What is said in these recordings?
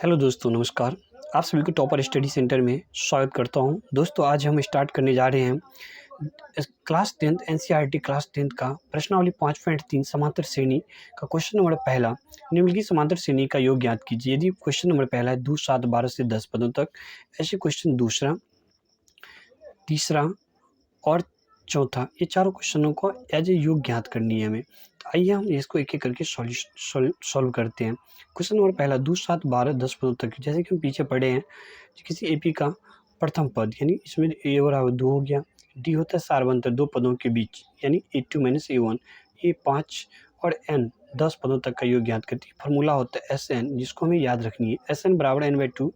Hello दोस्तों, नमस्कार। आप सभी को टॉपर स्टडी सेंटर में स्वागत करता हूं। दोस्तों, आज हम स्टार्ट करने जा रहे हैं class 10th NCERT class 10th का प्रश्नावली 5.3 समांतर श्रेणी का क्वेश्चन नंबर पहला। निम्नलिखित समांतर श्रेणी का योग ज्ञात कीजिए। यदि क्वेश्चन नंबर पहला है 2, 7, 12 से 10 पदों तक, ऐसे क्वेश्चन दूसरा, तीसरा और चौथा, ये चारों क्वेश्चनों को एज ए योग ज्ञात करनी है हमें। तो आइए हम इसको एक एक करके सॉल्व करते हैं। क्वेश्चन नंबर पहला 2, 7, 12, 10 पदों तक, जैसे कि हम पीछे पढ़े हैं, किसी एपी का प्रथम पद यानी इसमें ए बराबर 2 हो गया, डी होता है सारवंतर दो पदों के बीच यानी A2 - A1, ए 5 और n 10 पदों तक का योग ज्ञात करती है। फॉर्मूला होता है SN, जिसको हमें याद रखनी है। SN बराबर n/2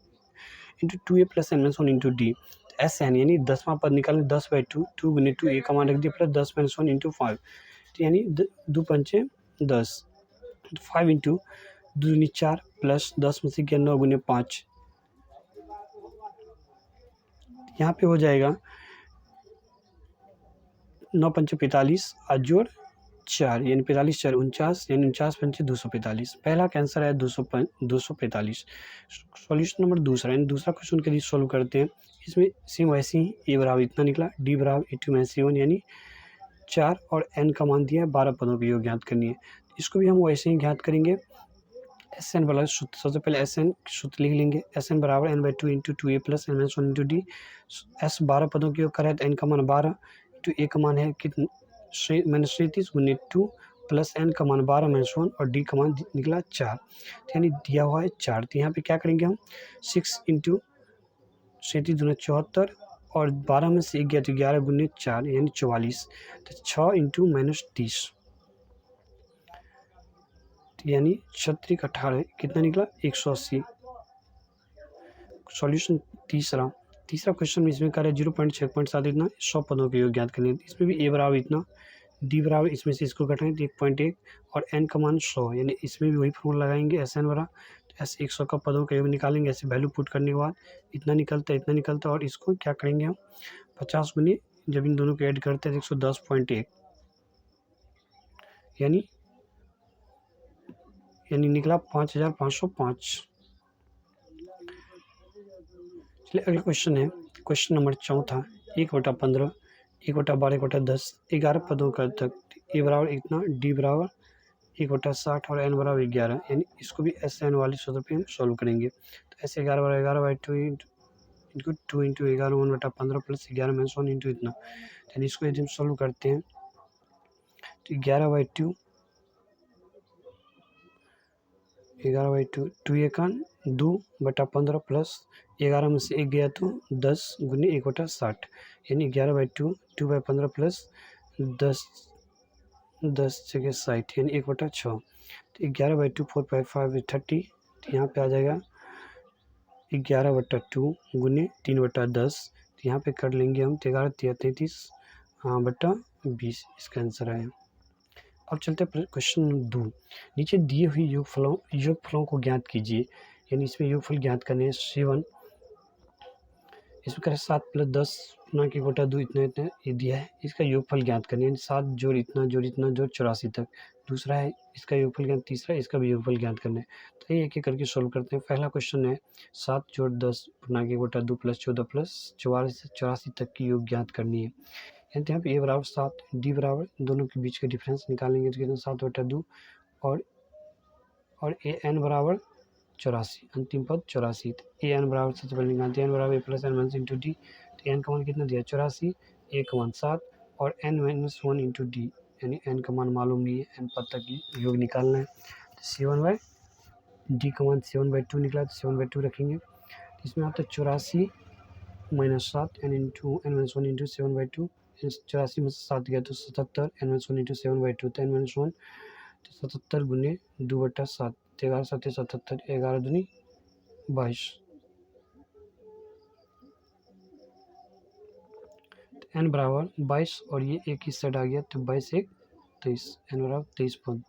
into 2a plus n-1 into D. S N यानी 10वां पद निकालें 10/2, 2 गुने 2 a का मान रख दिया प्लस 10 - 1 इंटू 5, यानी 2 पंचे 10, 5 इंटू 2 दूनी 4 प्लस 10 में से गया 9 गुने 5, यहाँ पे हो जाएगा 9 पंचे 45 और जोड़ 4 यानी 45 4 49 यानी 49 पंचे 245। पहला का आंसर है 245। सॉल्यूशन नंबर दूसरा यानी दूसरा क्वेश्चन के लिए सोल्व करते हैं। इसमें सेम वैसे ही ए बराबर इतना निकला, डी बराबर A2 - A1 यानी 4 और n का मान दिया है, 12 पदों का योग ज्ञात करनी है। इसको भी हम वैसे ही ज्ञात करेंगे। एस एन बराबर सूत्र, सबसे पहले एस एन सूत्र लिख लेंगे। एस एन बराबर n/2 into 2a plus n-1 into D. S 12 पदों की योग कर रहा है तो n का मान 12 इंटू a का मान है कितना -33 गुने 2 प्लस n का मान 12 - 1 और d का मान निकला 4, तो यानी दिया हुआ है 4। तो यहाँ पे क्या करेंगे हम 6 इंटू 37 दूना 74 और 12 में से 1 गया तो 11 गुने 4 यानी 44, तो 6 इंटू -30 यानी 36 18 कितना निकला 180। सॉल्यूशन तीसरा क्वेश्चन में इसमें कर 0.6.7 इतना 100 पदों के योग ज्ञात करने। इसमें भी ए बराबर इतना, डी बराबर इसमें से इसको घटाएं तो 1.1 और n का मान 100 यानी इसमें भी वही फॉर्मूला लगाएंगे SN बराबर, तो ऐसे 100 का पदों का योग निकालेंगे। ऐसे वैल्यू पुट करने के बाद इतना निकलता और इसको क्या करेंगे हम 50 गुने, जब इन दोनों को ऐड करते हैं 110.1 यानी निकला 5505। चलिए अगला क्वेश्चन है क्वेश्चन नंबर चौथा। 1/15, 1/12, 1/10, 11 पदों का तक, ए बराबर इतना, डी बराबर 1/60 और n बराबर 11, यानी इसको भी SN वाले सूत्र पे हम सॉल्व करेंगे। तो ऐसे 11 बराबर 11/2 इंटू 2 इंटू 11 1/15 प्लस 11 - 1 इंटू इतना, यानी इसको यदि हम सॉल्व करते हैं तो 11/2 2 1 2/15 प्लस 11 में से 1 गया तो 10 गुने 1/60 यानी 11/2 2/15 प्लस 10 जगह 60 यानी 1/6, तो 11/2 4/5 30, तो यहाँ पे आ जाएगा 11/2 गुने 3/10, तो यहाँ पे कर लेंगे हम 11 33 बटा 20, इसका आंसर आया। अब चलते हैं क्वेश्चन नंबर 2। नीचे दिए हुए योगफलों को ज्ञात कीजिए, यानी इसमें योगफल ज्ञात करने हैं। 7 इसमें करें 7 + 10 गुना के गोटा 2 इतना ये दिया है, इसका योगफल ज्ञात करने हैं। 7 जोड़ इतना जोड़ 84 तक। दूसरा है इसका योगफल ज्ञात, तीसरा इसका भी योगफल ज्ञात करना है। तो ये एक एक करके सोल्व करते हैं। पहला क्वेश्चन है 7 जोड़ 10 गुना के गोटा 2 प्लस 14 प्लस 84 तक की योग ज्ञात करनी है। यानी यहाँ पे ए बराबर 7, डी बराबर दोनों के बीच का डिफरेंस निकालेंगे तो कितना 7/2 और ए एन बराबर 84, अंतिम पद 84। ए एन बराबर सबसे पहले निकालते हैं, एन बराबर प्लस n - इंटू डी, तो एन का मान कितना दिया 84, ए का मान 7 और n-1 इंटू डी, यानी एन का मान मालूम नहीं है, एन पद तक योग निकालना है। तो 7/डी का मान 7/2 निकला, तो 7/2 रखेंगे। इसमें आता है 84 - 7 n इंटू n-1 इंटू 7/2, 84 में से 7 गया तो 77 n-1 इंटू 7/2, तो n-1 तो 77 गुने 2/7, 11 × 7 = 77, 11 दूनी 22, n बराबर 22 और ये एक ही साइड आ गया तो 22 1 23, n बराबर 23 पद,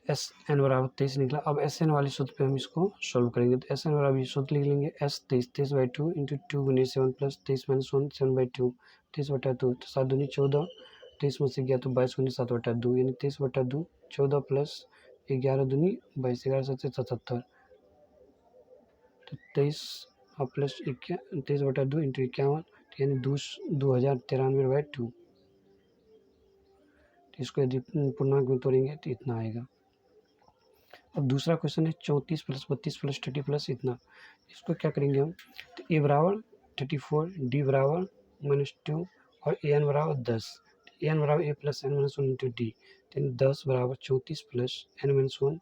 एस एन बराबर 23 निकला। अब एस एन वाले सूत्र पे हम इसको सोल्व करेंगे, तो एस एन बराबर ये सूत्र लिख लेंगे। S 23/2 इंटू 2 गुने 7 प्लस 23 - 1 7/2, 23/2, तो 7 दूनी 14, 23 में से गया तो 22 गुने 7/2 यानी 23/2, 14 प्लस 11 दूनी 22, 11 7 77, तो 23 और प्लस 23/2 इंटू 51, यानी 2093/2। तो इसको यदि पूर्णांक में तोड़ेंगे तो इतना आएगा। अब दूसरा क्वेश्चन है 34 + 32 + 30 प्लस इतना। इसको क्या करेंगे हम, तो ए बराबर 34, डी बराबर -2 और ए एन बराबर 10। ए एन बराबर A plus N minus 1 into D, यानी 10 बराबर 34 प्लस एन माइनस 1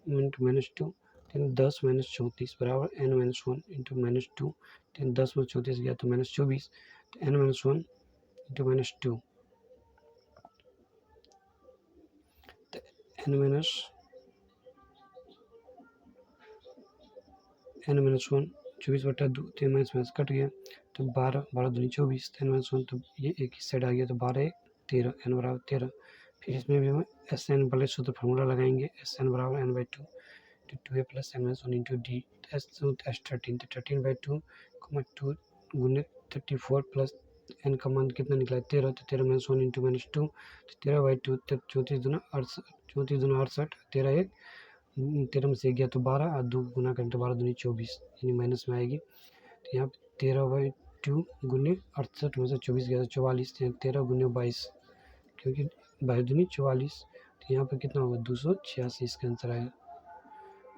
इंटू -2, यानी 10 - 34 बराबर एन माइनस 1 इंटू -2, यानी 10 में 34 गया तो -24, तो एन माइनस 1 इंटू -2, तो एन माइनस 1 24/2, तो माइनस कट गया, तो 12 दूनी 24, तो एन माइनस 1, तो ये एक ही साइड आ गया, तो 12 1 13, एन बराबर 13। फिर इसमें भी हम एस एन वाले सूत्र फार्मूला लगाएंगे, एस एन बराबर n/2 तो 2a plus N minus 1 into D, S 13, तो 13/2 2 गुने 34 प्लस एन का मान कितना निकला 13, तो 13 - 1 इंटू -2, तो 13/2, तो 34 दूना 68, 13 1, 13 में से गया तो 12 और 2 गुना करें तो 12 दूनी 24, यानी माइनस में आएगी। तो यहाँ पे 13/2 गुने 68 में से 24 गया तो 44, 13 गुने 22, क्योंकि 22 दूनी 44, तो यहाँ पर कितना होगा 286, इसका आंसर आएगा।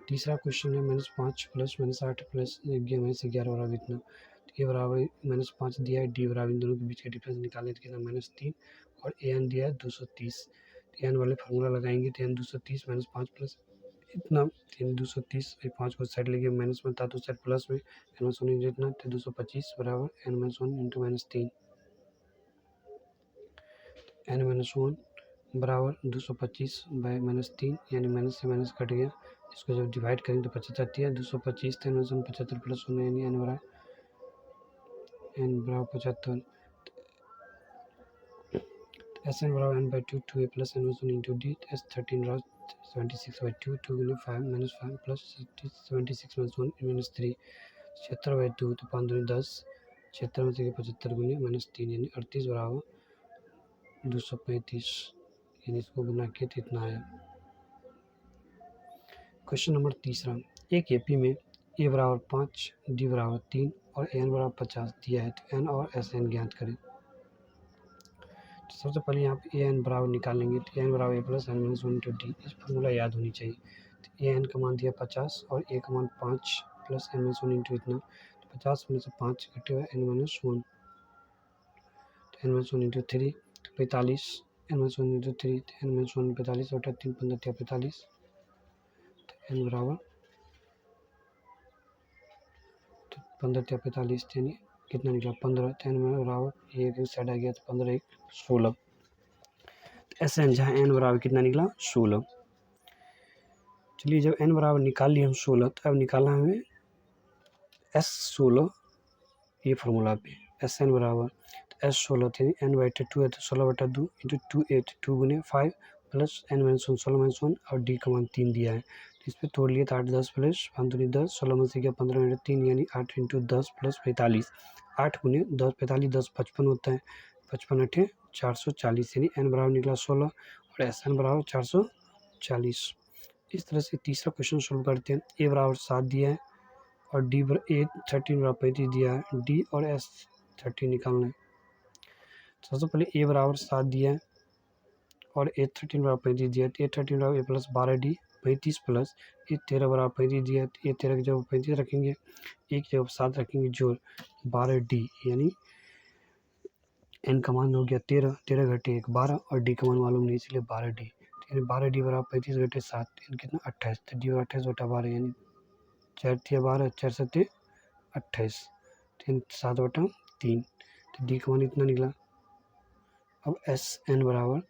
तीसरा क्वेश्चन है -5 प्लस -8 प्लस -11 बराबर इतना। तो ए बराबर -5 दिया है, डी बराबर इन दोनों के बीच का डिफरेंस निकालें तो कितना -3, और ए एन दिया है 230। तो एन वाले फार्मूला लगाएंगे तो एन 230 -5 प्लस इतना, 230 5 को साइड लेके माइनस में था तो साइड प्लस में एन माइनस 1 इतना, तो 225 बराबर N minus 1 into -3, N minus 1 बराबर 225/-3, यानी माइनस से माइनस कट गया। इसको जब डिवाइड करेंगे तो 75 दिया, 225 तो एन माइनस 1 75 प्लस 1, यानी एन बराबर 75, एस एन बराबर n/2 2a plus N minus 1 into D, S 13 बराबर 76/2 2 गुने 5 - 5 प्लस 76 - 1 -3, 76/2, तो 5 दूनी 10, 76 में से 75 गुने -3, यानी 38 बराबर 235, यानी इसको गुना किया तो इतना आया। क्वेश्चन नंबर तीसरा, एक एपी में ए बराबर 5, डी बराबर 3 और एन बराबर 50 दिया है, तो एन और एस एन ज्ञात करें। तो सबसे पहले यहाँ पे ए एन बराबर निकालेंगे, तो एन बराबर A plus N minus 1 into D, इस फॉर्मूला याद होनी चाहिए। तो ए एन का मान दिया 50 और ए का मान 5 प्लस एन माइनस 1 इंटू इतना, तो 50 में से 5 घटे हुआ एन माइनस 1, तो एन माइनस 1 इंटू 3, तो 45, एन माइनस 1 इंटू 3, तो एन माइनस 1 45 बटा 3 15 45, तो एन बराबर 15 45, यानी कितना निकला 15, तो एन बराबर एक साइड आ गया तो 15 1 16, एस एन जहाँ एन बराबर कितना निकला 16। चलिए जब एन बराबर निकाल लिए हम 16, तो अब निकालना हमें एस 16, ये फार्मूला पे एस एन बराबर, तो एस 16 थे n/2 है तो 16/2 इंटू 2 8 2 गुने 5 प्लस एन माइनस 1 16 माइनस 1 और डी का मान 3 दिया है, तो इस पर तोड़ लिए तो 8 10 प्लस 5 दूनी 10, 16 में से गया 15 में 3, यानी 8 इंटू 10 प्लस 45, 8 गुने 10 45 10 55 होता है, 55 8 440, यानी एन बराबर निकला 16 और एस एन बराबर 440। इस तरह से तीसरा क्वेश्चन सोल्व करते हैं। ए बराबर 7 दिया है और डी ए 13 बराबर 35 दिया है, डी और एस 30 निकालना है। सबसे पहले ए बराबर 7 दिया है और ए 13 बराबर 35 दिया है, तो ए 13 बराबर ए प्लस 12d 35 प्लस ए 13 बराबर 35 दिया है, तो ए 13 की जगह 35 रखेंगे, एक जगह 7 रखेंगे जोड़ 12d, यानी एन का मान हो गया 13, 13 घटे 1 12 और डी का मान मालूम नहीं इसलिए 12d, यानी 12d बराबर 35 घटे 7, यानी कितना 28, तो डी 28 बटा 12, यानी 4 × 12 4 7 28, 7/3, तो डी का मान इतना निकला। अब एस एन बराबर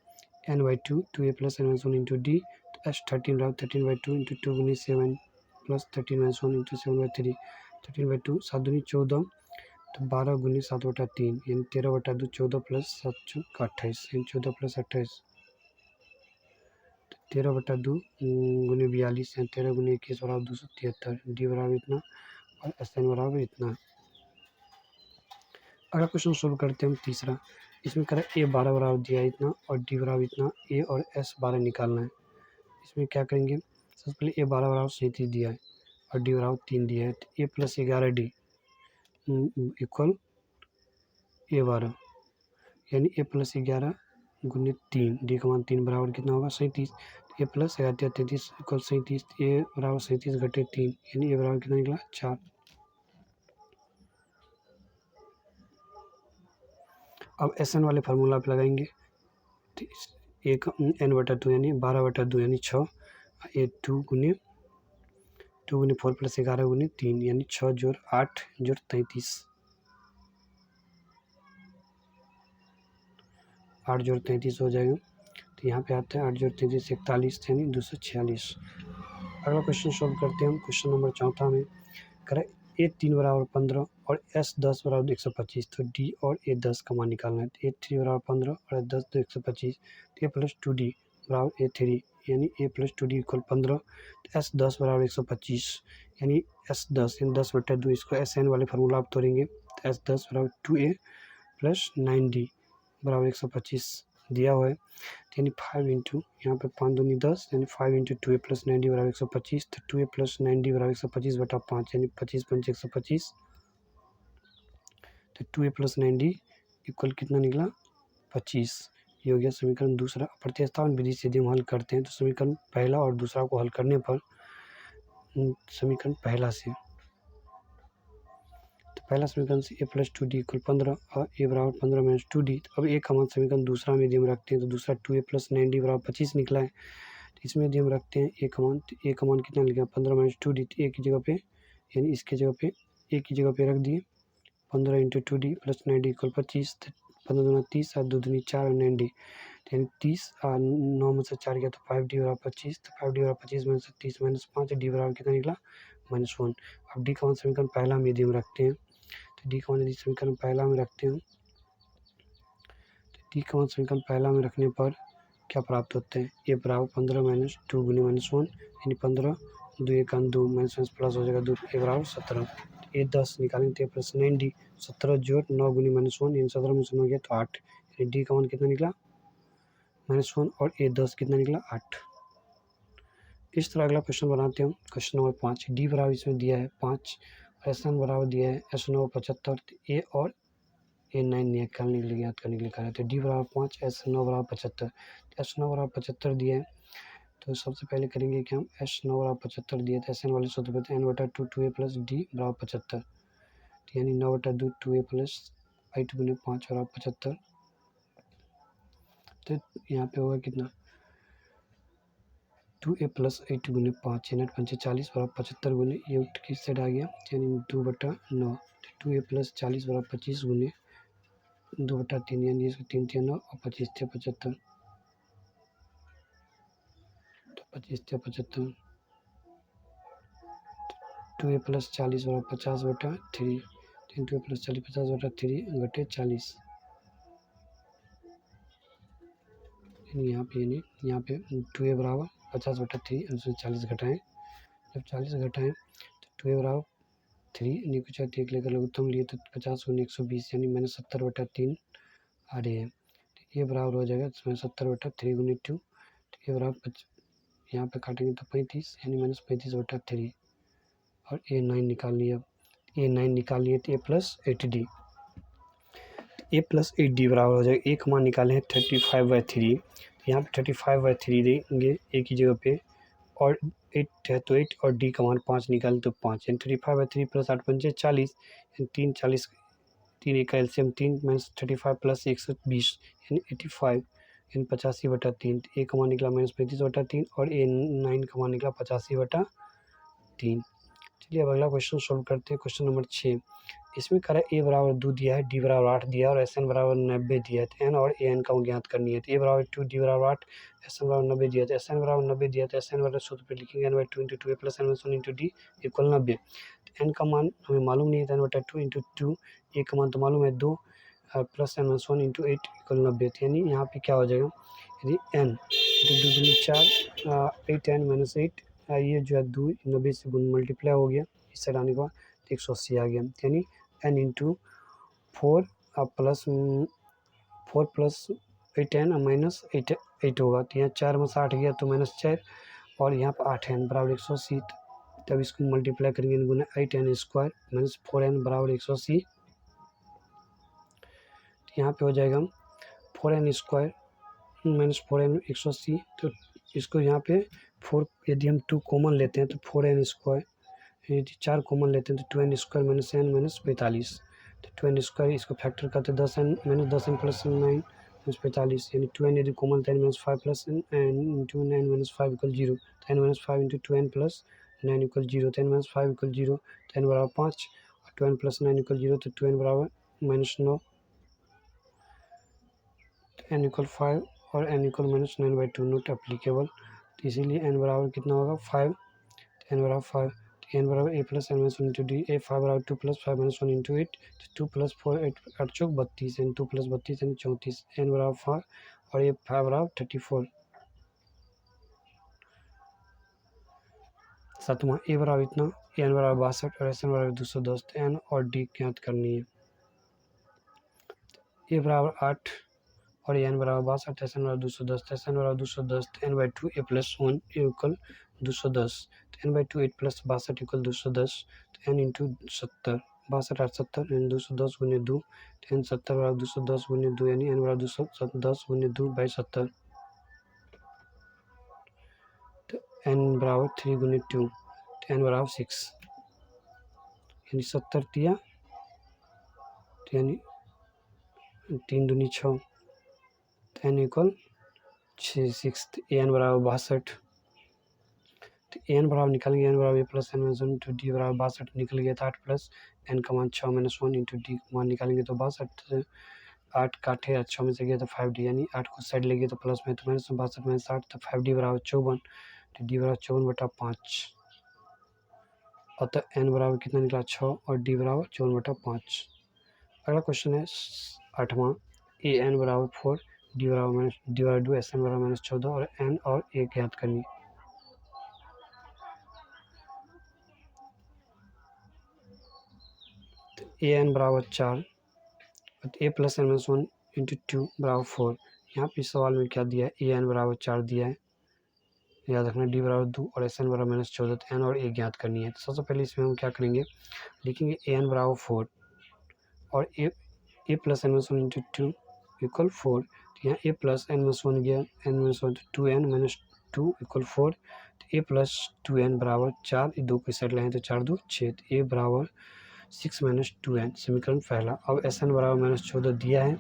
n/2 2a plus N minus 1 into D, तो एस 13 बराबर 13/2 इंटू 2 गुनी 7 प्लस 13 माइनस 1 इंटू 7/3, 13/2 7 दूनी 14, तो 12 गुनी 7/3, यानी 13/2 14 प्लस 7 28, यानी 14 प्लस 28, तो 13/2 गुनी 42, यानी 13 गुनी 21 बराबर 273, डी बराबर इतना और एस एन बराबर इतना। अगला क्वेश्चन सोल्व करते हैं हम तीसरा, इसमें करें ए 12 बराबर दिया इतना और डी बराबर इतना, ए और एस 12 निकालना है। इसमें क्या करेंगे, सबसे पहले ए 12 बराबर 37 दिया है और डी बराबर 3 दिया है, तो ए प्लस 11 डी इक्वल ए 12, यानी ए प्लस 11 गुने 3, डी का मान 3 बराबर कितना होगा 37, ए प्लस 33 इक्वल 37, ए बराबर 37 घटे 3, यानी ए बराबर कितना निकला 4। अब एस एन वाले फार्मूला आप लगाएंगे, तो एक एन बटा 2 यानी 12/2 यानी 6, ए 2 गुने 4 प्लस 11 गुने 3 यानी 6 जोड़ 8 जोड़ 33, 8 जोड़ 33 हो जाएगा। तो यहाँ पे आता है 8 जोड़ 33 41 यानी 246। अगला क्वेश्चन सॉल्व करते हैं हम। क्वेश्चन नंबर 4 में करें ए 3 बराबर 15 और एस 10 बराबर 125, तो डी और ए 10 का मान निकालना है। तो ए 3 बराबर 15 और एस 10 तो 125, तो ए प्लस 2 डी बराबर ए 3 यानी ए प्लस 2 डी इक्वल 15, तो एस 10 बराबर 125 यानी एस 10 यानी 10/2, इसको एस एन वाले फार्मूला आप तोड़ेंगे, तो एस 10 बराबर 2a प्लस 9d बराबर 125 दिया हुआ है, यानी 5 इंटू यहाँ पे 5 दूनी 10 यानी 5 इंटू 2a प्लस 9d बराबर 125, तो 2a प्लस 9d बराबर 125/5 यानी 25 पंच 125, तो 2a प्लस 9d इक्वल कितना निकला 25। ये हो गया समीकरण दूसरा। प्रतिस्थापन विधि से यदि हम हल करते हैं तो समीकरण पहला और दूसरा को हल करने पर समीकरण पहला से, तो पहला समीकरण से ए प्लस 2d इक्वल 15 और ए बराबर 15 माइनस 2d, तो अब ए का मान समीकरण दूसरा में यदि हम रखते हैं तो दूसरा 2a प्लस 9d बराबर 25 निकला है। तो इसमें यदि हम रखते हैं ए का मान, तो ए का मान कितना निकला 15 माइनस 2d, तो ए की जगह पे यानी इसके जगह पे ए की जगह पे रख दिए 15 into 2d plus 9d equal 25, 15 दूना 30 और 2 दूनी 4 और 9d, यानी 30 और 9 में से 4 गया तो 5d बराबर 25, तो 5d बराबर 25 में से 30 माइनस 5, डी बराबर कितना निकला -1। अब डी का मान समीकरण पहला में यदि हम रखते हैं, तो डी का मान यदि समीकरण पहला में रखते हैं, तो डी का मान समीकरण पहला में रखने पर क्या प्राप्त होते हैं, ए बराबर 15 माइनस 2 गुने -1 यानी 15, 2 1 2 माइनस प्लस हो जाएगा 2, ए बराबर 17, ए 10 निकालेंगे तो ए प्लस 9d 17 जोड़ 9 गुने -1 यानी 17 में से 9 गया तो 8, यानी डी का मान कितना निकला -1 और ए 10 कितना निकला 8। इस तरह अगला क्वेश्चन बनाते हैं हम। क्वेश्चन नंबर 5, डी बराबर इसमें दिया है 5 और एस एन बराबर दिया है एस 9 75, ए और ए 9 निकालने के लिए याद करने के लिए कहा है। तो डी बराबर 5 एस 9 बराबर 75, एस 9 बराबर 75 दिया है, तो सबसे पहले करेंगे कि हम एस 9 बराबर 75 दिए थे एस एन वाले सूत्र पे, एन बटा 2 2a प्लस डी बराबर 75, यानी 9/2 2a प्लस 8 गुने 5 बराबर 75, तो यहाँ पे होगा कितना 2a प्लस 8 गुने 5 यानी 5 40 बराबर 75 गुने ये किस साइड आ गया यानी 2/9, तो 2a प्लस 40 बराबर 25 गुने 2/3 यानी इसको 3 3 9 और 25 थे 75, तो 25 थे 75, 2a प्लस 40 बराबर 50/3, 2a प्लस 40 50/3 घटे 40, यानी यहाँ पे 2a बराबर 50/3 उसमें 40 घटाएँ, जब 40 घटाएँ तो 2a बराबर 3 नीचे चाहे 1 लेकर लघुत्तम लिए तो 50 गुने 120 यानी -70/3 आ रही है, तो ये बराबर हो जाएगा 70/3 गुने 2, तो ये बराबर यहाँ पे काटेंगे तो 35 यानी -35/3 और ए 9 निकाल लिया, ए 9 निकाल लिए तो ए प्लस 8d, ए प्लस 8d बराबर हो जाएगा, ए का मान निकाले हैं 35/3, यहाँ पे 35/3 देंगे ए की जगह पे और 8 है तो 8 और डी का मान 5 निकाले तो 5 यानी 35/3 प्लस 8 पंचे 40 यानी 3 40 3 का एलसीएम 3 माइनस 35 प्लस 120 यानी 85 यानी 85/3, ए का मान निकला -35/3 और ए 9 का मान निकला 85/3। चलिए अब अगला क्वेश्चन सोल्व करते हैं। क्वेश्चन नंबर 6, इसमें करा ए बराबर 2 दिया है, डी बराबर 8 दिया है और एस एन बराबर 90 दिया है, तो एन और ए एन का ज्ञात करनी है। तो ए बराबर 2 डी बराबर 8 एस एन बराबर 90 दिया है, तो एस एन बराबर 90 दिया है तो एस एन वाले सूत्र पे लिखेंगे N by 2 into 2 A plus N minus 1 into D equal 90। तो एन का मान हमें मालूम नहीं है तो एन बटा 2 इंटू 2, ए का मान तो मालूम है 2 plus N minus 1 into 8 equal 90, यानी यहाँ पे क्या हो जाएगा यदि एन इंटू 2 दूनी 4 8 एन माइनस 8 ये जो है 2 90 से गुण मल्टीप्लाई हो गया, इस साइड आने के बाद 180 आ गया, यानी N into 4 plus 4 plus 8 N minus 8 8 होगा, तो यहाँ 4 में से 8 गया तो -4 और यहाँ पर 8 n बराबर 180, तब इसको मल्टीप्लाई करेंगे गुना 8n स्क्वायर माइनस 4n बराबर 180। यहाँ पे हो जाएगा 4n स्क्वायर माइनस 4n 180, तो इसको यहाँ पे 4 यदि हम 2 कॉमन लेते हैं तो 4n स्क्वायर, यदि 4 कॉमन लेते हैं तो 2n square minus n minus 45, तो 2n स्क्वायर इसको फैक्टर करते हैं 10n minus 10n plus 9 minus 45, यानी 2n यदि कॉमन तो n minus 5 plus n into 9 minus 5 equal 0, तो n minus 5 into 2n plus 9 equal 0, तो n माइनस 5 इक्वल 0, तो n बराबर 5 और 2n प्लस 9 इक्वल 0, तो 2n बराबर माइनस 9, तो n इक्वल 5 और n equal minus 9/2 not applicable, तो इसीलिए n बराबर कितना होगा 5, तो n बराबर 5, तो n बराबर a plus n minus 1 into D, a 5 बराबर 2 प्लस 5 माइनस 1 इंटू 8, तो 2 प्लस 4 8 8 चौक 32, n 2 प्लस 32 यानी 34, n बराबर 5 और ये 5 बराबर 34। सातवां a बराबर इतना, n बराबर 62 और SN बराबर 210, तो n और d ज्ञात करनी है। a बराबर 8 और n बराबर 62, SN बराबर 210, तो SN बराबर 210, तो n/2 a प्लस 1 इक्वल 210, तो n/2 8 प्लस 62 इक्वल 210, तो n इंटू 70, 62 8 70 यानी 210 गुने 2, तो n 70 बराबर 210 गुने 2 यानी n बराबर 210 गुने 2/70, तो n बराबर 3 गुने 2, तो n बराबर 6, यानी 70 दिया, तो यानी 3 दूनी 6, तो n इक्वल 6, an बराबर 62, तो an बराबर निकालेंगे, n बराबर a plus n minus 1 into D बराबर 62 निकल गया था 8 प्लस n का मान 6 माइनस 1 इंटू डी का मान निकालेंगे तो 62, 8 काटे 6 में से गया तो 5d, यानी 8 को साइड लेंगे तो प्लस में, तो माइनस 62 माइनस 8, तो 5d बराबर 54, तो डी बराबर 54/5, और तो n बराबर कितना निकला 6 और डी बराबर 54/5। अगला क्वेश्चन है 8वां, ए n बराबर 4, डी बराबर 2, SN बराबर माइनस 14 और n और a ज्ञात करनी। तो ए n बराबर 4, ए प्लस n माइनस 1 इंटू 2 बराबर 4, यहाँ पे सवाल में क्या दिया है, ए n बराबर 4 दिया है, याद रखना डी बराबर 2 और SN बराबर माइनस 14, तो n और a ज्ञात करनी है। तो सबसे पहले इसमें हम क्या करेंगे, लिखेंगे ए n बराबर 4 और A plus n minus 1 into 2 equal 4, तो यहाँ a प्लस n माइनस 1 गया, n माइनस 1 तो 2n माइनस 2 इक्वल 4, तो a प्लस 2n बराबर 4, ये 2 को साइड लाएँ तो 4 2 6, तो a बराबर 6 माइनस 2n, समीकरण पहला। अब SN बराबर माइनस 14 दिया है,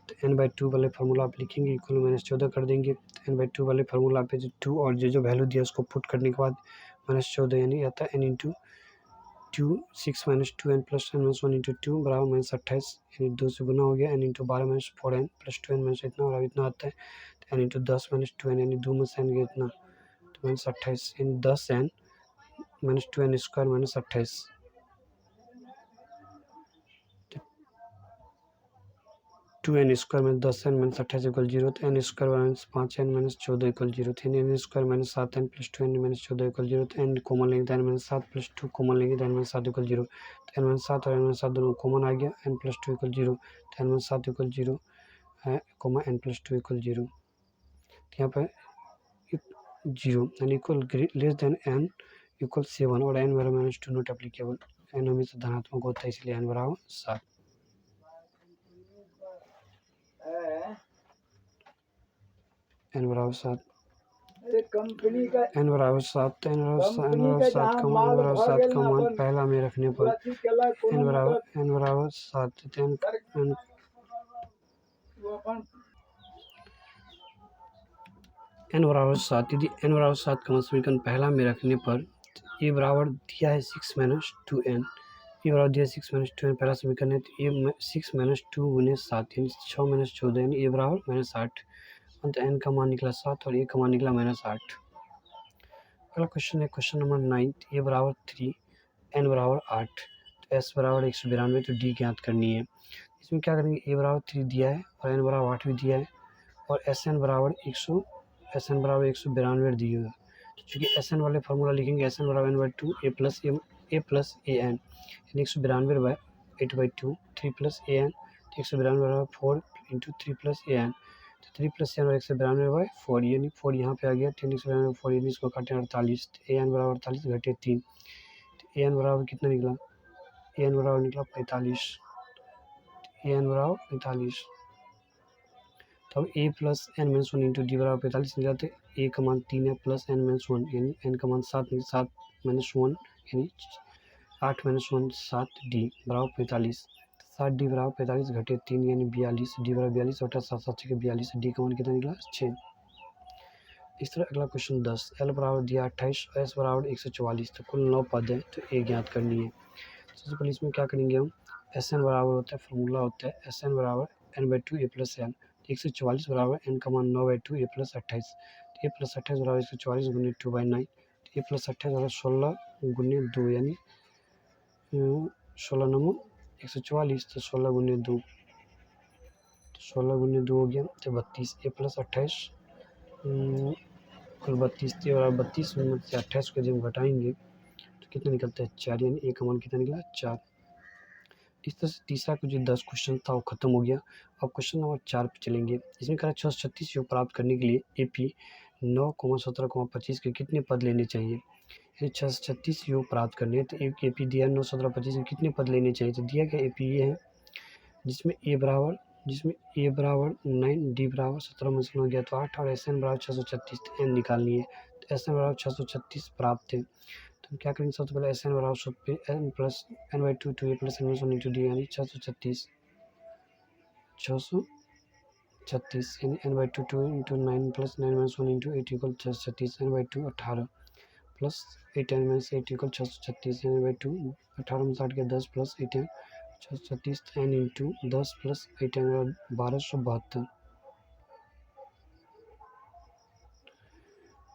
तो n/2 वाले फार्मूला आप लिखेंगे, इक्वल माइनस 14 कर देंगे, तो n/2 वाले फार्मूला पे जो 2 और जो वैल्यू दिया उसको पुट करने के बाद माइनस 14 यानी आता है n into 2 6 minus 2n plus n minus 1 into 2 बराबर माइनस 28, यानी 2 से गुना हो गया, n into 12 minus 4n plus 2n minus इतना और इतना आता है, तो n इंटू 10 माइनस 2n यानी 2 में से n गया इतना, तो माइनस 28, यानी 10n minus 2n square minus 28, 2n square minus 10n minus 28 equal 0, तो n square minus 5n minus 14 equal 0, तो n square minus 7n plus 2n minus 14 equal 0, तो n कॉमन लेंगे तो n माइनस 7 प्लस 2 कॉमन लेंगे तो n minus 7 equal 0, तो n minus 7 और n minus 7 दोनों कॉमन आ गया, n प्लस 2 इक्वल 0, तो n माइनस 7 इक्वल 0 है, कोमा n प्लस 2 इक्वल 0, तो यहाँ पर 0 यानी equal less than n equal 7 और n बराबर माइनस 2 नॉट एप्लीकेबल, n हमेशा धनात्मक होता है इसलिए n बराबर 7, n बराबर 7, n बराबर 7, तो n बराबर 7 का मान पहला में रखने पर n बराबर 7, तो n बराबर 7, यदि n बराबर 7 का मान समीकरण पहला में रखने पर a बराबर दिया है 6 माइनस 2n, ए बराबर दिया है 6 माइनस 2n पहला समीकरण है, तो a 6 माइनस 2 गुने 7 यानी 6 माइनस 14 यानी a बराबर माइनस 8, तो n का मान निकला 7 और a का मान निकला माइनस 8। अगला क्वेश्चन है क्वेश्चन नंबर 9, a बराबर 3 n बराबर 8, तो s बराबर 192, तो d ज्ञात करनी है। इसमें क्या करेंगे, a बराबर 3 दिया है और n बराबर 8 भी दिया है और SN बराबर 192 दिएगा, क्योंकि SN वाले फार्मूला लिखेंगे, SN बराबर n/2 a प्लस an यानी 192/8/2 3 प्लस an, 192 बराबर 4 इंटू 3 प्लस an, 3 + n और 192/4 यानी 4 यहाँ पे आ गया, 10 192/4 यानी इसको काटें 48, an बराबर 48 घटे 3, तो an बराबर कितना निकला, an बराबर निकला 45, an बराबर 45। तो अब a + n-1 इंटू d बराबर 45 निकला, तो a का मान 3 है प्लस n-1 यानी n का मान 7 -1 यानी 8 - 1 7d बराबर 45, 7d बराबर 45 घटे 3 यानी 42, d बराबर 42 बटा 7 7 के 42, d का मान कितना निकला 6। इस तरह अगला क्वेश्चन 10, l बराबर दिया 28 और s बराबर 144, तो कुल 9 पद है, तो a ज्ञात करनी है। सबसे पहले इसमें क्या करेंगे हम, Sn बराबर होता है, फॉर्मूला होता है Sn बराबर n/2 a + n, 144 बराबर n का मान 9/2 a + 28, a + 28 बराबर 144 गुने 2/9, a + 28 बराबर 16 गुने 2 यानी 16 9 144, तो 16 गुने 2, तो 16 गुने 2 हो गया, तो 32, a + 28 कुल 32 थे और 32 में से 28 को जब घटाएंगे तो कितना निकलता है 4, यानी a का मान कितना निकला 4। इस तरह से तीसरा का जो 10 क्वेश्चन था वो खत्म हो गया। अब क्वेश्चन नंबर 4 पे चलेंगे। इसमें कहा 636 योग प्राप्त करने के लिए AP 9, 17, 25 के कितने पद लेने चाहिए। यानी 636 योग प्राप्त करने हैं तो एक AP दिया 9, 17, 25 के कितने पद लेने चाहिए। तो दिया गया AP ये है जिसमें a बराबर 9, d बराबर 17 में से गया तो 8 और Sn बराबर 636, तो n निकालनी है। तो Sn बराबर 636 प्राप्त है, तो हम क्या करेंगे सबसे पहले Sn बराबर सूत्र पे n + n/2 2a + n-1 into d यानी 636 यानी n/2 2 into 9 + 9 - 1 into 8 = 636, n/2 18 plus 8 n - 8 = 636, n/2 18 में 60 गया 10 + 8 n 636 n इंटू 10 + 8 n 1272,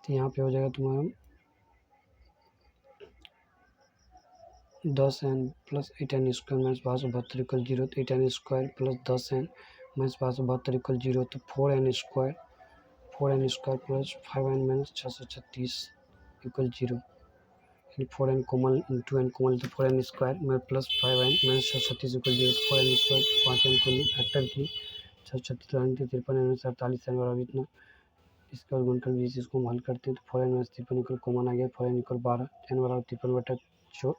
तो यहाँ पे हो जाएगा तुम्हारा 10n + 8n² - 1272 = 0, तो 8n² + 10n - 1272 = 0, तो 4n² + 5n - 636 = 0, यानी 4n कॉमन 2n कॉमन तो 4n² में प्लस 5n - 636 = 0, तो 4n² 5n को फैक्टर की 636 तो 53n - 48 n बराबर इतना, इसका गुणनखंड भी इसको हम हल करते हैं तो 4n - 53 कॉमन आ गया, 4n = 12, n बराबर 53/4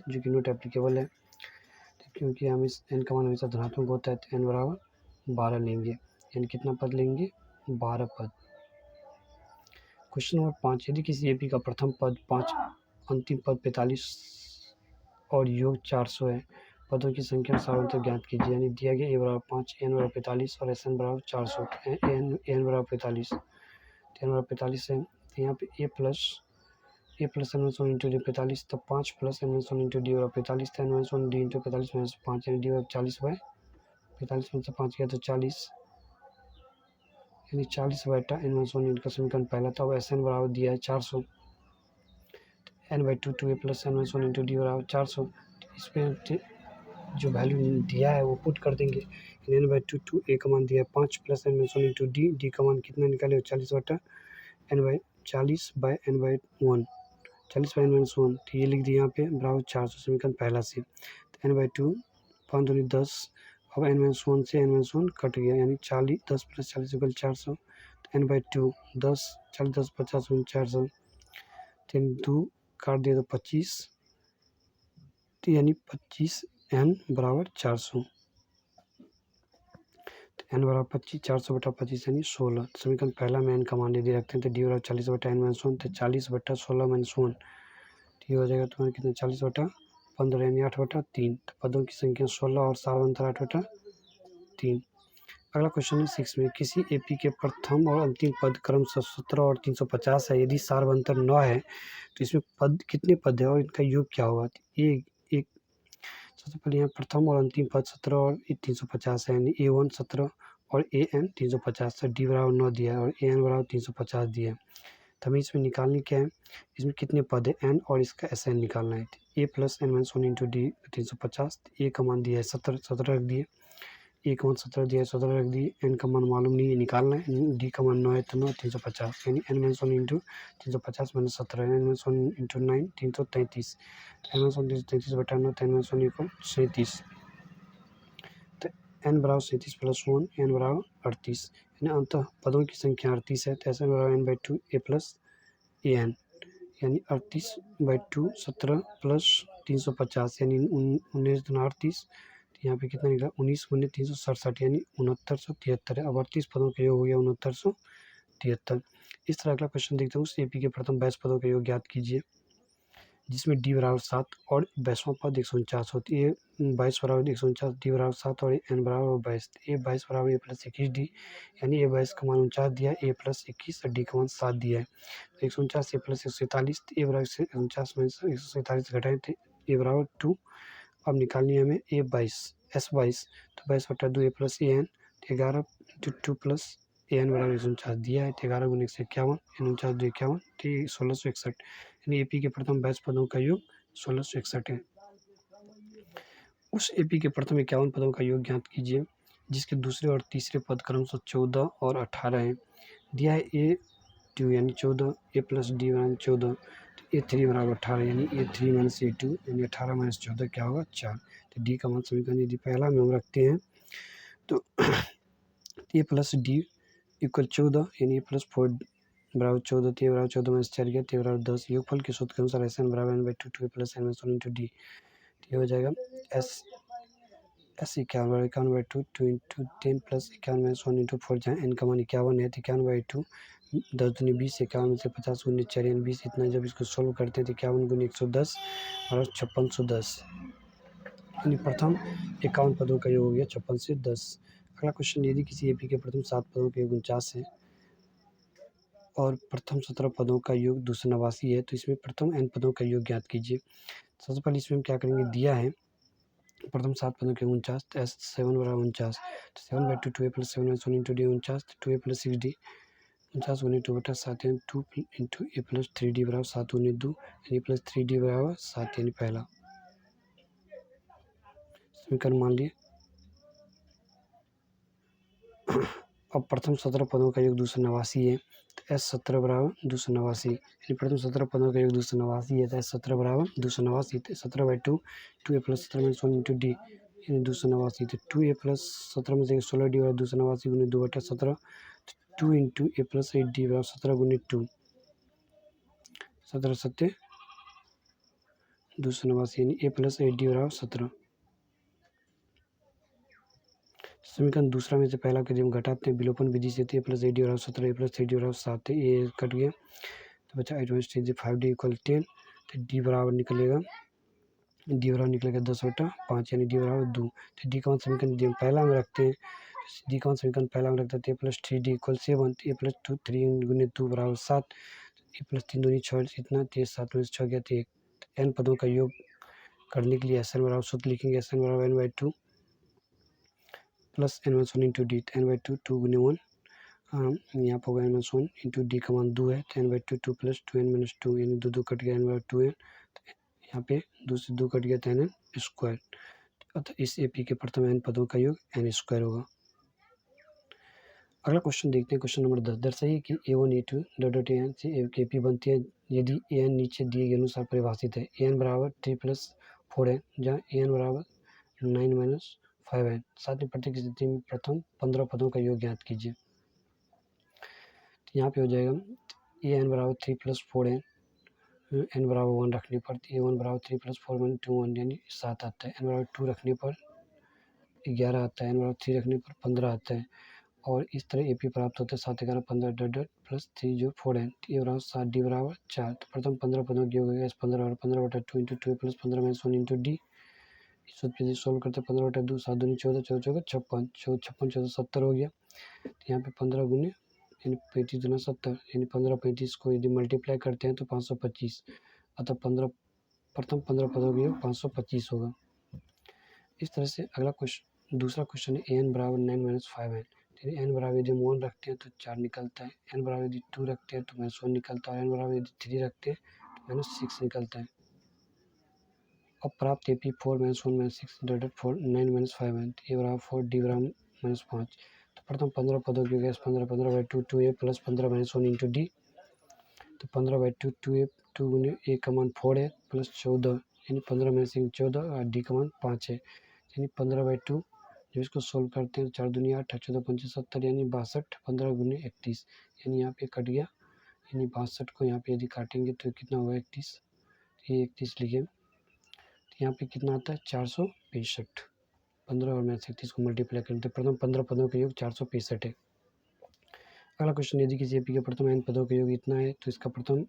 जो कि नॉट एप्लीकेबल है, तो क्योंकि हम इस n का मान हमेशा धनात्मक होता है तो n बराबर 12 लेंगे, यानी कितना पद लेंगे 12 पद। क्वेश्चन नंबर 5, यदि किसी AP का प्रथम पद 5, अंतिम पद 45 और योग 400 है, पदों की संख्या सारांश ज्ञात कीजिए। यानी दिया गया a बराबर 5, n बराबर 45 और Sn बराबर 400, n बराबर 45, n बराबर 45 है, तो यहाँ पे a + n-1 इंटू d 45, तो 5 + n-1 इंटू d बराबर 45, तो n-1 d इंटू 45 में से 5 यानी d बराबर 40/45 में से 5 गया तो 40, यानी 40/n-1 इनका समीकरण पहला था। अब Sn बराबर दिया है 400, n/2 2a + n-1 into d बराबर 400, इसमें जो वैल्यू दिया है वो पुट कर देंगे। n/2 2a का मान दिया है 5 + n-1 इंटू d का मान कितना निकाले 40/n/40/n/1 40/n-1, तो ये लिख दिया यहाँ पे बराबर 400 समीकरण पहला से, तो n/2 5 दूनी 10, अब n-1 से n-1 कट गया यानी 40 10 + 40 = 400, तो n/2 10 40 10 50 = 400, 3 2 काट दिया तो 25, तो यानी 25n बराबर 400, तो n बराबर 25 400/25 यानी 16, समीकरण पहला में n का मान यदि रखते हैं तो d बराबर 40/n-1, तो 40/16 - 1, तो ये हो जाएगा तुम्हारा कितना 40/15 यानी 8/3, तो पदों की संख्या 16 और सारवंतर 8/3। अगला क्वेश्चन है 6 में, किसी AP के प्रथम और अंतिम पद क्रमशः 17 और 350 है, यदि सारवंतर 9 है तो इसमें पद कितने पद है और इनका योग क्या होगा। ये एक सबसे पहले यहाँ प्रथम और अंतिम पद 17 और 350 है, यानी A1 17 और AN 350, तो D बराबर 9 दिया है और AN बराबर 350 दिया है, तो हमें इसमें निकालनी क्या है, इसमें कितने पद है n और इसका Sn निकालना है। a + n-1 into d 350, a का मान दिया है 17 रख दिए, a का मान 17 दिया है 17 रख दिए, n का मान मालूम नहीं है निकालना है, d का मान 9 है तो 9 350, यानी n-1 into 350 - 17, n-1 into 9 333, n-1 333/9, तो n-1 = 37, तो n बराबर 37 + 1 n बराबर 38, यानी अंतः पदों की संख्या 38 है, तो एस एन बराबर N by two A plus A N, यानी 38/2 17 प्लस 350 यानी 19×38, तो यहाँ पे कितना निकला 19 × 367 यानी 6973 है। अब 38 पदों का योग हो गया 6973। इस तरह अगला क्वेश्चन देखते हैं, उस एपी के प्रथम 22 पदों का योग ज्ञात कीजिए जिसमें डी बराबर 7 और 22वां पद 149 होती है। 22 बराबर 149, डी बराबर 7 और एन बराबर 22। ए 22 बराबर ए प्लस 21 डी, यानी ए 22 का मान 49 दिया है, ए प्लस 21 और डी का मान 7 दिया है। तो 149 ए प्लस 147, ए बराबर 149 में 147 घटाएं तो ए बराबर 2। अब निकालनी है हमें ए 22 एस 22, तो 22/2 ए plus A N, 11 × 2 plus A N बराबर 149 दिया है, तो 11 × 151, 49 2 51, तो 1661, यानी एपी के प्रथम 22 पदों का योग 1661 है। उस एपी के प्रथम 51 पदों का योग ज्ञात कीजिए जिसके दूसरे और तीसरे पद क्रमशः 14 और 18 हैं। दिया है ए 2 यानी 14, ए प्लस डी बराबर 14, तो ए 3 बराबर 18 यानी ए 3 माइनस ए 2 यानी 18 माइनस 14 क्या होगा 4। तो डी का मान समीकरण यदि पहला में हम रखते हैं तो ए प्लस डी इक्वल 14 यानी ए प्लस 4 बराबर 14, तो ए बराबर 14 माइनस 4 गया, तो ए बराबर 10। योगफल के सूत्र के अनुसार एस एन बराबर N by two A plus N minus 1 into D, ये हो जाएगा S 51/2 2 into 10 plus 51 minus 1 into 4, जहाँ एन का मान 51 है, तो 51/2 10 दूनी 20, 51 में से 50 गुने 4 यानी 20, इतना जब इसको सोल्व करते हैं तो 51 गुने 110 और 5610, यानी प्रथम 51 पदों का योग हो गया 56 से 10। अगला क्वेश्चन, यदि किसी एपी के प्रथम 7 पदों का योग 49 है और प्रथम 17 पदों का योग 289 है, तो इसमें प्रथम n पदों का योग ज्ञात कीजिए। सबसे पहले इसमें हम क्या करेंगे, दिया है प्रथम 7 पदों के 49, तो एस 7 बराबर 49, तो 7/2 2a plus 7 minus 1 into D 49, तो 2a प्लस 6 डी 49 गुने 2/7 यानी 2 इंटू ए प्लस 3d बराबर 7 गुने 2 यानी प्लस 3d बराबर 7, यानी पहला समीकरण मान लिए। अब प्रथम 17 पदों का योग 289 है, तो एस 17 बराबर 289, यानी प्रथम 17 पदों का योग 289 है, तो एस 17 बराबर 289, तो 17/2 2a plus 17 minus 1 into D यानी 289, तो 2a प्लस 17 में से 16d बराबर 289 गुने 2/17, 2 इंटू ए प्लस 8d बराबर 17 गुने 2, 17 सत्ते 289 यानी ए प्लस 8d बराबर 17। समीकरण दूसरा में से पहला के हम घटाते हैं विलोपन विधि से, तो ए प्लस 8d बराबर 17, ए प्लस 3d बराबर 7, ये कट गया, तो बचा 8 माइनस 3 5d इक्वल 10, तो डी बराबर निकलेगा 10/5 यानी डी बराबर 2। तो डी का मान समीकरण पहला में रखते हैं, डी का मान समीकरण पहला में रखते हैं, ए प्लस 3d इक्वल 7, तो ए प्लस 3 गुने 2 बराबर 7, ए प्लस 3 दूनी 6 इतना, तो 7 में से 6 गया, तो एन पदों का योग करने के लिए एस एन बराबर सूत्र लिखेंगे, एस एन बराबर N by two plus N minus 1 into D, N by two 2 गुने 1, यहाँ पर होगा एन माइनस 1 इंटू डी का मान 2 है, तो N by two 2 plus 2n minus 2 यानी 2 कट गया, एन बाई 2n, यहाँ पे 2 से 2 कट गया, तो एन स्क्वायर, अतः इस एपी के प्रथम एन पदों का योग एन स्क्वायर होगा। अगला क्वेश्चन देखते हैं, क्वेश्चन नंबर 10, दर्शाइए कि a1 a2 डॉट एन से एक एपी बनती है यदि एन नीचे दिए गए अनुसार परिभाषित है। एन बराबर 3 प्लस 4 है, जहाँ एन बराबर 9 माइनस 5 है। साथ ही प्रत्येक स्थिति में प्रथम 15 पदों का योग ज्ञात कीजिए। तो यहाँ पे हो जाएगा एन बराबर 3 प्लस 4 है, एन बराबर 1 रखने पर a1 बराबर 3 प्लस 4 माइनस 2 1 यानी 7 आता है, एन बराबर 2 रखने पर 11 आता है, एन बराबर 3 रखने पर 15 आता है, और इस तरह एपी प्राप्त होते हैं 7 11 15 डॉट प्लस 3 जो 4 है, ए बराबर 7 डी बराबर 4। तो प्रथम 15 पदों की योग होगा 15 और 15/2 into 2 plus 15 minus 1 into D, इस सूत्र पे सोल्व करते हैं 15/2 7 दूनी 14 14 56 56 14 70 हो गया, तो यहाँ पे 15 गुने यानी 35 दूना 70 यानी 15 35 को यदि मल्टीप्लाई करते हैं तो 525, अतः प्रथम 15 पदों की योग 525 होगा। इस तरह से अगला क्वेश्चन, दूसरा क्वेश्चन है एन बराबर 9 माइनस 5 है, एन बराबर यदि हम 1 रखते हैं तो 4 निकलता है, एन बराबर यदि 2 रखते हैं तो माइनस 1 निकलता है, और एन बराबर यदि 3 रखते हैं तो माइनस 6 निकलता है। अब प्राप्त AP 4 minus 1 minus 6 dot 4 9 minus 5 है, तो ए बराबर 4 डी बराबर माइनस 5। तो प्रथम 15 पदों की gas 15/2 2a plus 15 minus 1 into D, तो 15/2 2a 2 गुने ए का मान 4 है प्लस 14 यानी 15 में से 14 और डी का मान 5 है, यानी 15/2 जब इसको सोल्व करते हैं तो 4 दूनी 8, 14 पंचे 70 यानी 62, 15 गुने 31 यानी यहाँ पे कट गया, यानी 62 को यहाँ पे यदि काटेंगे तो कितना होगा 31, ये 31 लिखे, तो यहाँ पे कितना आता है 465। 15 और मैं 31 को मल्टीप्लाई करें तो प्रथम 15 पदों का योग 465 है। अगला क्वेश्चन, यदि किसी एपी के प्रथम n पदों का योग इतना है तो इसका प्रथम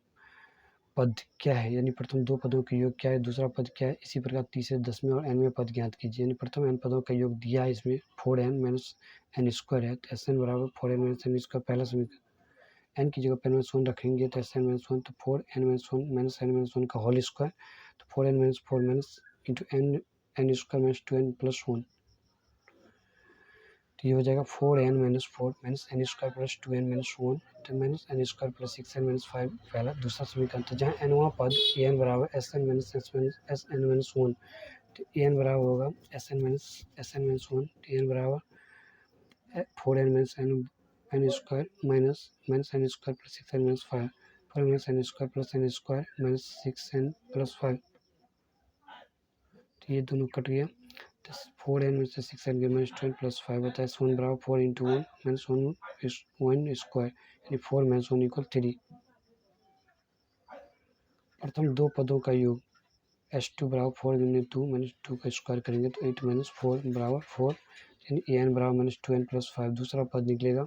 पद क्या है, यानी प्रथम 2 पदों का योग क्या है, दूसरा पद क्या है। इसी प्रकार तीसरे 10वें और 9वें पद ज्ञात कीजिए। यानी प्रथम n पदों का योग दिया है, इसमें 4n माइनस n स्क्वायर है, तो Sn बराबर 4n माइनस n स्क्वायर। पहला समीकरण n की जगह पर -1 रखेंगे तो Sn माइनस 1, तो 4n minus 1 minus n minus 1 का होल स्क्वायर, तो 4n minus 4 minus into n square minus 2n plus 1, तो ये हो जाएगा 4n minus 4 minus n square plus 2n minus 1, तो minus n square plus 6n minus 5। पहला दूसरा समीकरण, तो जहाँ nवां पद an बराबर Sn माइनस Sn माइनस 1, तो an बराबर होगा Sn माइनस 1, तो an बराबर 4n minus n square minus n square plus 6n minus 5, 4 minus n square plus n square minus 6n plus 5, तो ये दोनों कट गया, तो 4n में से 6n के माइनस 2n प्लस 5 होता है। 1 बराबर 4 इंटू 1 माइनस 1 स्क्वायर, यानी 4 माइनस 1 इक्वल 3। प्रथम 2 पदों का योग S2 बराबर 4 गुने 2 माइनस 2 का स्क्वायर करेंगे तो 8 माइनस 4 बराबर 4, यानी an बराबर माइनस 2n प्लस 5। दूसरा पद निकलेगा,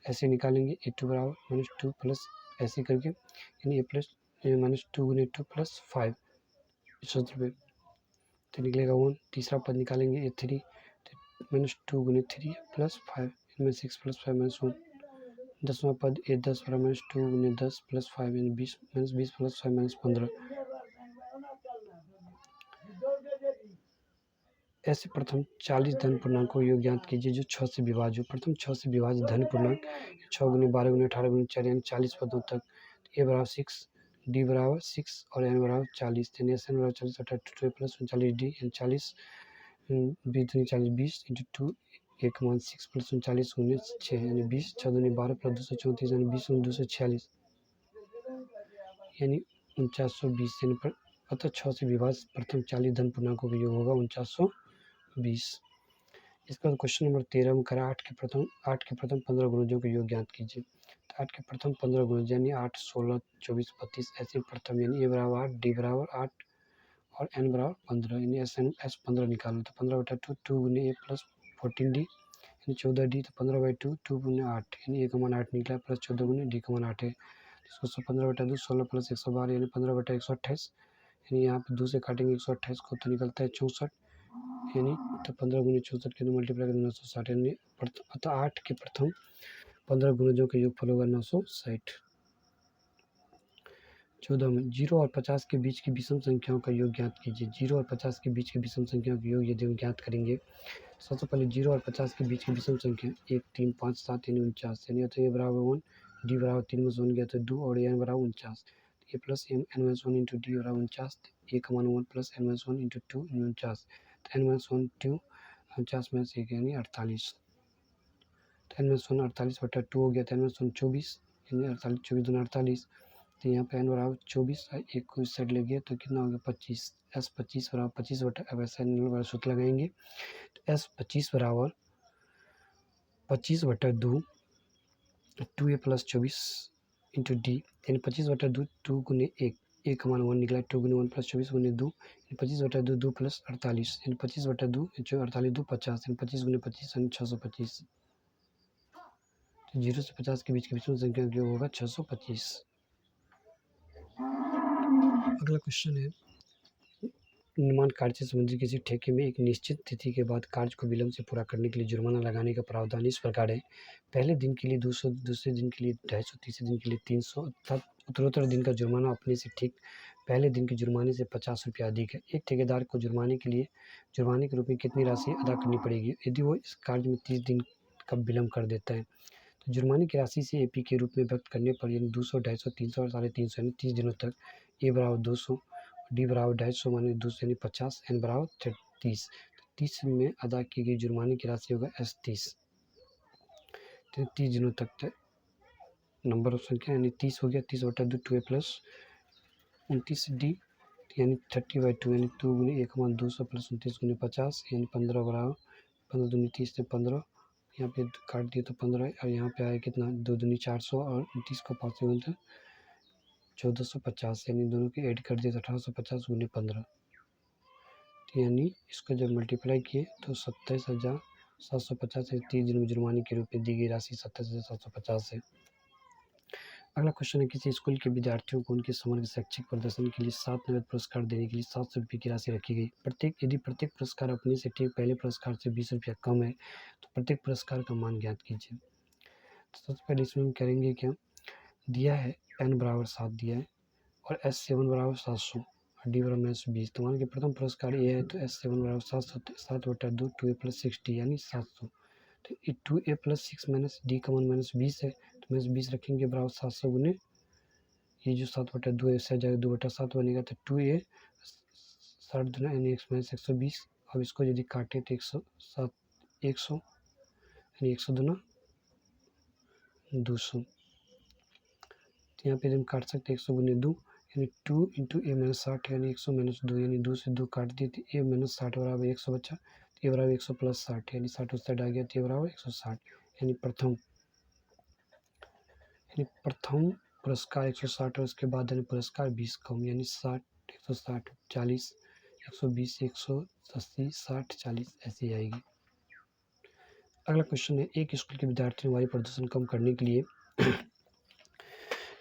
ऐसे निकालेंगे a2 बराबर माइनस 2 प्लस ऐसे करके, यानी a प्लस माइनस 2 गुने 2 प्लस 5 इस सूत्र पे, तो निकलेगा 1। तीसरा पद निकालेंगे a3, तो माइनस 2 गुने 3 प्लस 5, इनमें 6 प्लस 5 माइनस 1। 10वां पद a10 बराबर माइनस 2 गुने 10 प्लस 5 यानी 20 माइनस 20 प्लस 5 माइनस 15। ऐसे प्रथम 40 धन पूर्णांकों योग ज्ञात कीजिए जो 6 से विभाज्य हो। प्रथम 6 से विभाज्य धन पूर्णांक 6 गुने 12 गुने 18 गुने 4 यानी 40 पदों तक। a बराबर 6, d बराबर 6 और n बराबर 40, यानी Sn बराबर 40 बटा 2 प्लस 39d यानी 40 बीस दूनी 40 20 इंटू 2 एक मान 6 प्लस 39 गुने 6 यानी 20, 6 दूनी 12 प्लस 234 यानी 20 246 यानी 4920, यानी अतः 6 से विभाज्य प्रथम 40 धन पूर्णांकों का योग होगा 4920। इसके बाद क्वेश्चन नंबर 13 में करा 8 के प्रथम 15 गुणजों का योग ज्ञात कीजिए। तो 8 के प्रथम 15 गुणज यानी 8 16 24 32 ऐसे प्रथम, यानी a बराबर 8, d बराबर 8 और n बराबर 15, यानी S 15 निकालो। तो 15 बटा 2 2 गुने a प्लस 14d यानी 14d, तो 15 बाई 2 2 गुने 8 यानी a का मान 8 निकला प्लस 14 गुने d का मान 8 है। इसको 15 बटा 2 16 प्लस 112 यानी 15 बटा 128, यानी यहाँ पे 2 से काटेंगे 128 को तो निकलता है 64, यानी तो 15 गुने 64 के 2 मल्टीप्लाई करें 960, यानी अतः 8 के प्रथम 15 गुणजों का योगफल होगा 960। 14 में 0 और 50 के बीच की विषम संख्याओं का योग ज्ञात कीजिए। 0 और 50 के बीच की विषम संख्याओं का योग यदि हम ज्ञात करेंगे, सबसे पहले 0 और 50 के बीच की विषम संख्या 1 3 5 7 यानी 49, यानी तो a बराबर 1, d बराबर 3 में से 1 गया तो 2 और n बराबर 49, a plus n minus 1 into D बराबर 49, a का मान 1 प्लस n माइनस 1 इंटू 2 49, तो n माइनस 1 2 49 में से 1 यानी 48, तो n माइनस 1 48 बटा 2 हो गया, तो n माइनस 1 24 यानी 48 24 दूना 48, तो यहाँ पे n बराबर 24 एक को इस साइड ले गया तो कितना हो गया 25, S 25 बराबर 25 बटा, अब ऐसा n बराबर सूत्र लगाएंगे तो S 25 बराबर 25 बटा 2 2a प्लस 24 इंटू डी, यानी 25 बटा 2 2 गुने 1, एक का मान 1 निकला, 2 गुने 1 प्लस 24 गुने 2 यानी 25 बटा 2 2 प्लस 48 यानी 25 बटा 2 48 2 50 यानी 25 गुने 25 यानी 625, तो 0 से 50 के बीच की विषम संख्या का योग होगा 625। अगला क्वेश्चन है, निर्माण कार्य से संबंधित किसी ठेके में एक निश्चित तिथि के बाद कार्य को विलंब से पूरा करने के लिए जुर्माना लगाने का प्रावधान इस प्रकार है। पहले दिन के लिए 200, दूसरे दिन के लिए 250, तीसरे दिन के लिए 300 तथा उत्तरोत्तर दिन का जुर्माना अपने से ठीक पहले दिन के जुर्माने से 50 रुपया अधिक है। एक ठेकेदार को जुर्माने के रूप में कितनी राशि अदा करनी पड़ेगी यदि वो इस कार्य में 30 दिन का विलम्ब कर देता है। तो जुर्माने की राशि से AP के रूप में व्यक्त करने पर यानी 200, 250, 300 और 350 यानी 30 दिनों तक a बराबर 200, डी बराबर 250 माने 200 यानी 50, n बराबर 30, 30 में अदा की गई जुर्माने की राशि होगा S 30, तो 30 दिनों तक नंबर ऑफ संख्या यानी 30 हो गया, 30 बटा 2 2a प्लस 29d यानी 30/2 यानी 2 गुने 1 मान 200 प्लस 29 गुने 50 यानी 15 बराबर 15 दूनी 30 से 15, यहाँ पे काट दिए तो 15, और यहाँ पे आया कितना 2 दूनी 400 और 30 को 5 से गुणा 1450, यानी दोनों के ऐड कर दिए तो 1850 गुने 15, यानी इसको जब मल्टीप्लाई किए तो 27,750 है। 30 दिन में जुर्माने के रूप में दी गई राशि 27,750 है। अगला क्वेश्चन है, किसी स्कूल के विद्यार्थियों को उनके समग्र शैक्षिक प्रदर्शन के लिए 7 नगद पुरस्कार देने के लिए 700 रुपये की राशि रखी गई। यदि प्रत्येक पुरस्कार अपने से ठीक पहले पुरस्कार से 20 रुपया कम है तो प्रत्येक पुरस्कार का मान ज्ञात कीजिए। तो सबसे पहले इसमें हम करेंगे क्या, दिया है n बराबर 7 दिया है और S7 बराबर 700 और D बराबर -20। तो मान के प्रथम पुरस्कार ये है तो S7 बराबर 7/2 2a + 60 यानी 700। तो 2a + 6 - D का मान -20 है तो -20 रखेंगे बराबर 700 गुने ये जो 7/2 है इससे जाएगा 2/7 बनेगा तो 2a 60 दूना यानी 120। अब इसको यदि काटे तो 100 यानी 100 दूना 200। तो यहाँ पे हम काट सकते हैं 100 गुने 2 यानी 2 × a - 60 यानी 100 - 2 यानी 2 से 2 काट दिए तो a - 60 बराबर 100 बचा। तो a बराबर 100 + 60 यानी 60 उस साइड आ गया तो a बराबर 160 यानी प्रथम पुरस्कार 160 और उसके बाद यानी पुरस्कार 20 कम यानी 60 160 40 120 180 60 40 ऐसी आएगी। अगला क्वेश्चन है, एक स्कूल के विद्यार्थी ने वायु प्रदूषण कम करने के लिए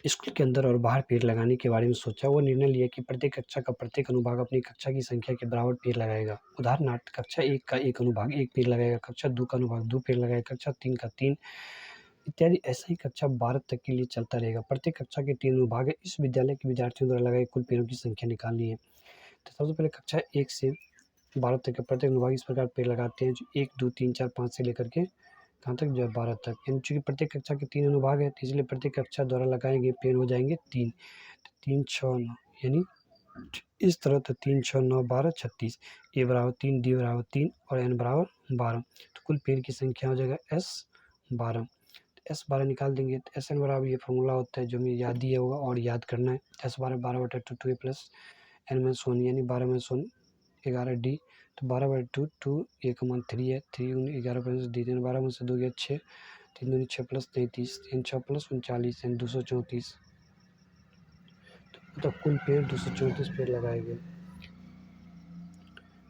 स्कूल के अंदर और बाहर पेड़ लगाने के बारे में सोचा। वो निर्णय लिया कि प्रत्येक कक्षा का प्रत्येक अनुभाग अपनी कक्षा की संख्या के बराबर पेड़ लगाएगा। उदाहरणार्थ कक्षा 1 का एक अनुभाग 1 पेड़ लगाएगा, कक्षा 2 का अनुभाग 2 पेड़ लगाएगा, कक्षा 3 का 3 इत्यादि। ऐसा ही कक्षा 12 तक के लिए चलता रहेगा। प्रत्येक कक्षा के 3 अनुभाग है। इस विद्यालय के विद्यार्थियों द्वारा लगाए कुल पेड़ों की संख्या निकालनी है। तो सबसे पहले कक्षा 1 से 12 तक के प्रत्येक अनुभाग इस प्रकार पेड़ लगाते हैं जो 1 2 3 4 5 से लेकर के कहाँ तक, जो है 12 तक। यानी चूँकि प्रत्येक कक्षा के 3 अनुभाग है तो इसलिए प्रत्येक कक्षा द्वारा लगाए गए पेड़ हो जाएंगे 3। तो 3 6 9 यानी इस तरह तो 3 6 9 12 36। ए बराबर 3 डी बराबर 3 और एन बराबर 12। तो कुल पेड़ की संख्या हो जाएगा S 12। S 12 निकाल देंगे तो एस एन बराबर ये फॉर्मूला होता है जो हमें याद ही होगा और याद करना है। S 12 12/2 2a + n - 1 यानी 12 - 1 11 D। तो 12/2 2 a का मान 3 है, 3 × 11 + D 12 में से 2 गया 6, 3 दूनी 6 + 33 3 6 + 39 यानी 234। तो कुल पेड़ 234 पेड़ लगाए गए।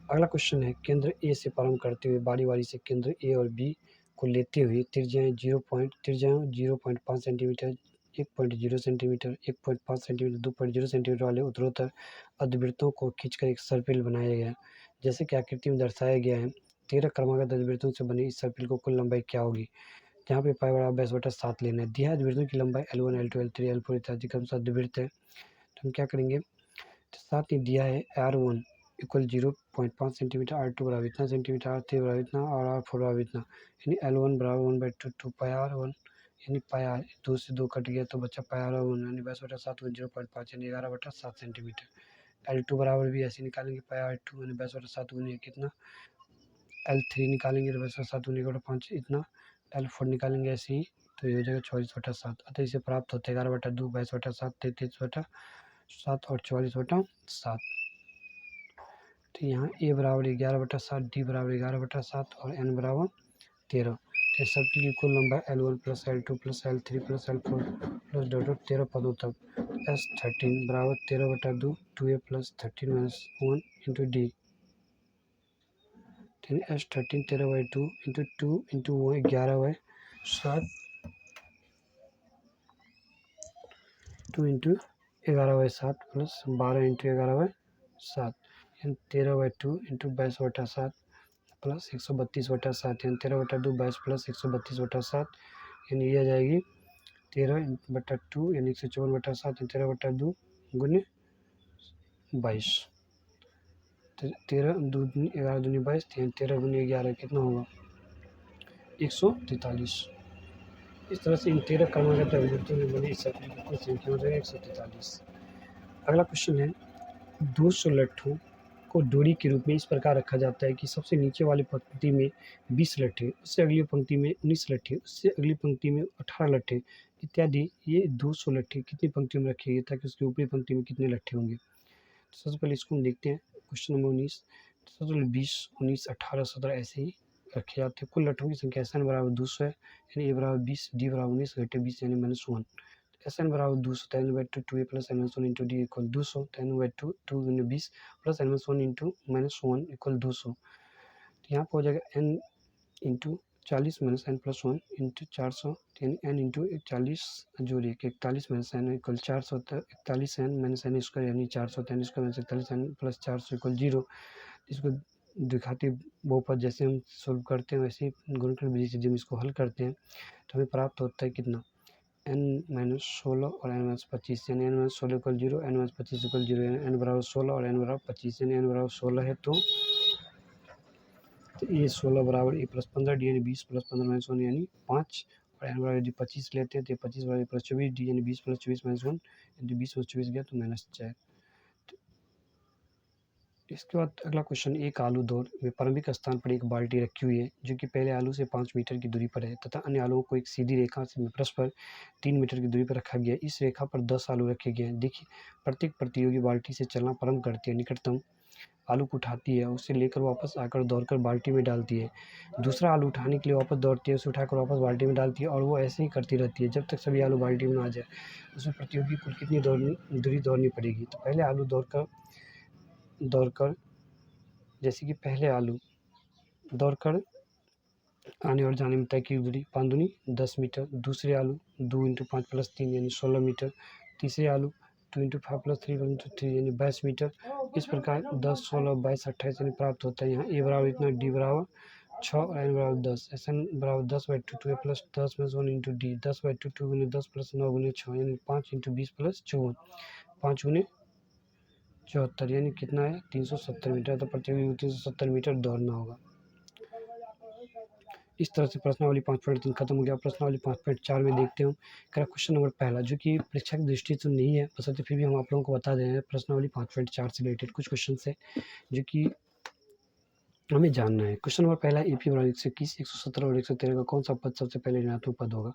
अगला क्वेश्चन है, केंद्र ए से प्रारंभ करते हुए बारी बारी से केंद्र ए और बी को लेते हुए त्रिज्याएं 0.5 सेंटीमीटर 1.0 सेंटीमीटर 1.5 सेंटीमीटर 2.0 सेंटीमीटर वाले उत्तरोत्तर अर्धवृत्तों को खींचकर एक सर्पिल बनाया गया। जैसे कि आकृति में दर्शाया गया है, 13 क्रमागत अर्धवृत्तों से बने इस सर्पिल को कुल लंबाई क्या होगी। जहाँ पे पाई बराबर 22/7 लेना है। दिया अर्धवृत्तों की लंबाई L1 L2 L3 L4 इत्यादि क्रमशः अर्धवृत्त है। तो हम क्या करेंगे, तो साथ ही दिया है R1 = 0.5 सेंटीमीटर, R2 बराबर इतना सेंटीमीटर, R3 बराबर इतना और R4 बराबर इतना। यानी L1 बराबर 1/2 2 πr1 यानी πr 2 से 2 कट गया तो बचा πr1 यानी 22/7 × 0.5 यानी 11/7 सेंटीमीटर। L2 बराबर भी ऐसे निकालेंगे πr2 यानी 22/7 गुने कितना, L3 निकालेंगे तो 22/7 गुने 1/5 इतना, L4 निकालेंगे ऐसे ही तो ये हो जाएगा 24/7। अतः इसे प्राप्त होता है 11/2 22/7 33/7 और 44/7। तो यहाँ ए बराबर 11/7 डी बराबर 11/7 और एन बराबर 13। तो सर्किल की कुल लंबाई L1 + L2 + L3 + L4 + dot 13 पदों तक। S13 बराबर 13/2 2a + 13 - 1 × D। S13 13/2 × 2 × 1 11/7 2 × 11/7 + 12 × 11/7 यानी 13/2 × 22/7 + 132/7 यानी 13/2 22 + 132/7 यानी ये आ जाएगी 13/2 यानी 154/7 13/2 गुने 22। 13 2 11 दूनी 22 13 गुने 11 कितना होगा 143। इस तरह से इन 13 क्रमागत अभिव्यक्तियों में बनी इस सर्किल की कुल संख्या हो जाएगी 143। अगला क्वेश्चन है, 200 लट्ठों को डोरी के रूप में इस प्रकार रखा जाता है कि सबसे नीचे वाली पंक्ति में 20 लट्ठे, उससे अगली पंक्ति में 19 लट्ठे, उससे अगली पंक्ति में 18 लट्ठे इत्यादि। ये 200 लट्ठे कितनी पंक्तियों में रखेंगे ताकि उसकी ऊपरी पंक्ति में कितने लट्ठे होंगे। तो सबसे पहले इसको हम देखते हैं, क्वेश्चन नंबर 19। सबसे पहले 20 19 18 17 ऐसे ही रखे जाते हैं। कुल लट्ठों की संख्या SN बराबर 200 है, यानी A बराबर 20, D बराबर 19 घटे 20 यानी -1। SN बराबर 200 तो N/2 2A plus N-1 into D equal 200, तो N/2 2 गुने 20 प्लस N-1 इंटू -1 इक्वल 200। तो यहाँ पर हो जाएगा N into 40 minus N plus 1 into 400, यानी N इंटू 40 जोड़िए 41 minus N equal 400, 41 N minus N square यानी 400 N square minus 41 N plus 400 equal 0। इसको दिखाती बहुपद जैसे हम सोल्व करते हैं वैसे ही गुणनखंड विधि से जब हम इसको हल करते हैं तो हमें प्राप्त होता है कितना, N माइनस 16 और N माइनस 25, यानी N minus 16 equal 0, N minus 25 equal 0, यानी N बराबर 16 और N बराबर 25, यानी N बराबर 16 है तो A 16 बराबर A प्लस 15 D यानी 20 प्लस 15 माइनस 1 यानी 5, और N बराबर यदि 25 लेते हैं तो 25 बराबर प्लस 24 D यानी 20 प्लस 24 माइनस 1, यदि 20 प्लस 24 गया तो -4। इसके बाद अगला क्वेश्चन, एक आलू दौर में प्रारंभिक स्थान पर एक बाल्टी रखी हुई है जो कि पहले आलू से 5 मीटर की दूरी पर है तथा अन्य आलुओं को एक सीधी रेखा से परस्पर 3 मीटर की दूरी पर रखा गया है। इस रेखा पर 10 आलू रखे गए हैं। देखिए, प्रत्येक प्रतियोगी बाल्टी से चलना प्रारंभ करती है, निकटतम आलू को उठाती है, उसे लेकर वापस आकर दौड़कर बाल्टी में डालती है। दूसरा आलू उठाने के लिए वापस दौड़ती है, उसे उठाकर वापस बाल्टी में डालती है, और वो ऐसे ही करती रहती है जब तक सभी आलू बाल्टी में आ जाए। उसमें प्रतियोगी कुल कितनी दूरी दौड़नी पड़ेगी। तो पहले आलू दौड़कर जैसे कि पहले आलू दौड़कर आने और जाने में तय की दूरी 5 दूनी 10 मीटर। दूसरे आलू 2 इंटू 5 प्लस 3 यानी 16 मीटर। तीसरे आलू 2 इंटू 5 प्लस 3 इंटू 3 यानी 22 मीटर। इस प्रकार 10, 16, 22, 28 यानी प्राप्त होता है। यहाँ A बराबर इतना, D बराबर 6 और N बराबर 10। SN बराबर 10/2 2A plus 10 minus 1 into D, 10/2 2 गुने 10 प्लस 9 गुने 6 यानी 5 इंटू 20 प्लस 54, 5 गुने 74 यानी कितना है 370 मीटर। तो प्रतियोगी को 370 मीटर दौड़ना होगा। इस तरह से प्रश्नावली 5.3 खत्म हो गया। प्रश्नावली 5.4 में देखते हैं क्वेश्चन नंबर पहला, जो कि परीक्षा की दृष्टि से नहीं है, बशर्ते फिर भी हम आप लोगों को बता दे रहे हैं। प्रश्नावली 5.4 से रिलेटेड कुछ क्वेश्चन है जो कि हमें जानना है। क्वेश्चन नंबर पहला, AP बराबर 121, 117 और 113 का कौन सा पद सबसे पहले ऋणात्मक पद होगा।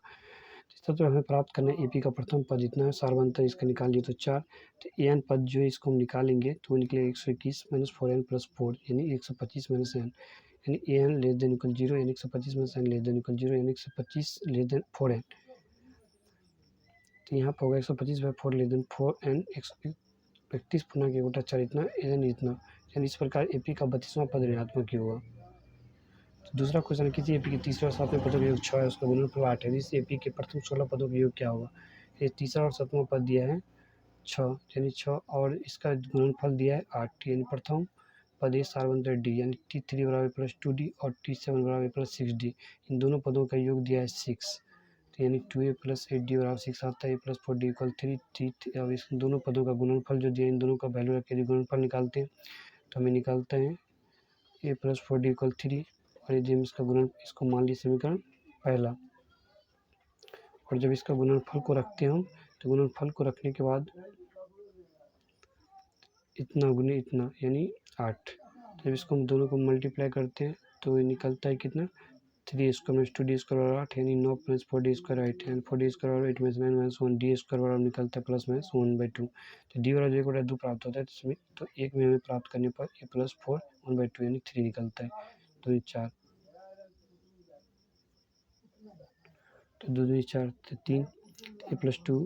इस तरह हमें प्राप्त करना है AP का प्रथम पद इतना है, सार्वंतर इसका निकाल लिए तो 4, तो AN पद जो है इसको हम निकालेंगे तो वो निकलेगा 121 माइनस 4N प्लस 4 यानी 125 माइनस N, यानी AN लेस देन इक्वल 0 यानी 125 minus N less than equal 0 यानी 125 लेस देन 4N। तो यहाँ पर होगा 125/4 लेस देन 4N, 131 पूर्णांक 1/4 इतना, AN इतना, यानी इस प्रकार AP का 32वां पद ऋणात्मक ही होगा। दूसरा क्वेश्चन, किसी AP के तीसरे और सातवें पदों का योग 6 है, उसका गुणनफल 8 है। इस AP के प्रथम 16 पदों का योग क्या होगा। ये तीसरा और सातवां पद दिया है 6, यानी 6 और इसका गुणनफल दिया है 8, यानी प्रथम पद है सार्वंतर D यानी T3 बराबर प्लस 2D और T7 बराबर प्लस 6D। इन दोनों पदों का योग दिया है 6, तो यानी 2A प्लस 8D बराबर 6 आता है, प्लस 4D इक्वल 3 और इस दोनों पदों का गुणनफल जो दिया इन दोनों का वैल्यू रख के गुणनफल निकालते हैं तो हमें निकालते हैं A प्लस 4D इक्वल 3, और यदि हम इसको मान लीजिए समीकरण पहला, और जब इसका गुणनफल को रखते हैं हम तो गुणनफल को रखने के बाद इतना गुने इतना यानी 8, जब इसको हम दोनों को मल्टीप्लाई करते हैं तो ये निकलता है कितना 3 स्क्वायर माइनस 2D स्क्वायर बराबर 8 यानी 9 प्लस 4D स्क्वायर 8 यानी 4D स्क्वायर बराबर 8 माइनस 9 माइनस 1 D स्क्वायर बराबर निकलता है प्लस माइनस 1/2। तो D बराबर 1/2 प्राप्त होता है, तो एक में हमें प्राप्त करने पर A प्लस 4 1/2 यानी 3 निकलता है, तो ये 4, तो 2 दूनी 4 तो 3, A प्लस 2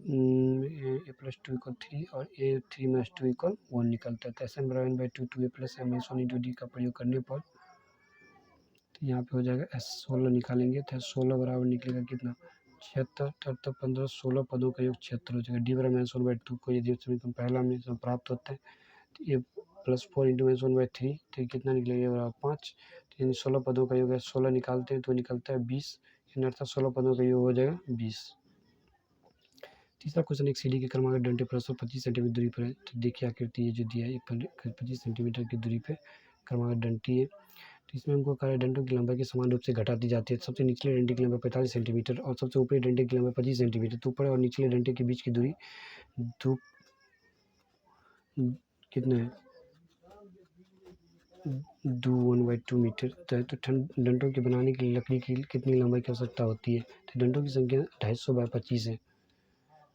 इक्वल 3 और A 3 माइनस 2 इक्वल 1 निकलता है। तो SN बराबर 1/2 2A plus M minus 1 into D का प्रयोग करने पर तो यहाँ पे हो जाएगा S16 निकालेंगे तो S16 बराबर निकलेगा कितना 76, तो 15 16 पदों का योग 76 हो जाएगा। D बराबर माइनस 1/2 को यदि समीकरण पहला में से प्राप्त होता है तो A प्लस 4 इंटू माइनस 1/3 तो कितना निकलेगा बराबर 5, तो यानी 16 पदों का योग है, 16 निकालते हैं तो निकलता है 20, यानी अर्थात 16 पदों का योग हो जाएगा 20। तीसरा क्वेश्चन, एक सीढ़ी के क्रमागत डंडे परस्पर 25 सेंटीमीटर दूरी पर है। तो देखिए आकृति ये जो दिया है 25 सेंटीमीटर की दूरी पे क्रमागत डंडी है। तो इसमें हमको कहा है डंडों की लंबाई के समान रूप से घटाती जाती है। सबसे निचले डंडे की लंबाई 45 सेंटीमीटर और सबसे ऊपरी डंडे की लंबाई 25 सेंटीमीटर। तो ऊपर और निचले डंडे के बीच की दूरी कितना है 1/2 मीटर तो डंडों के बनाने के लिए लकड़ी की कितनी लंबाई की आवश्यकता होती है। तो डंडों की संख्या 250/25 है।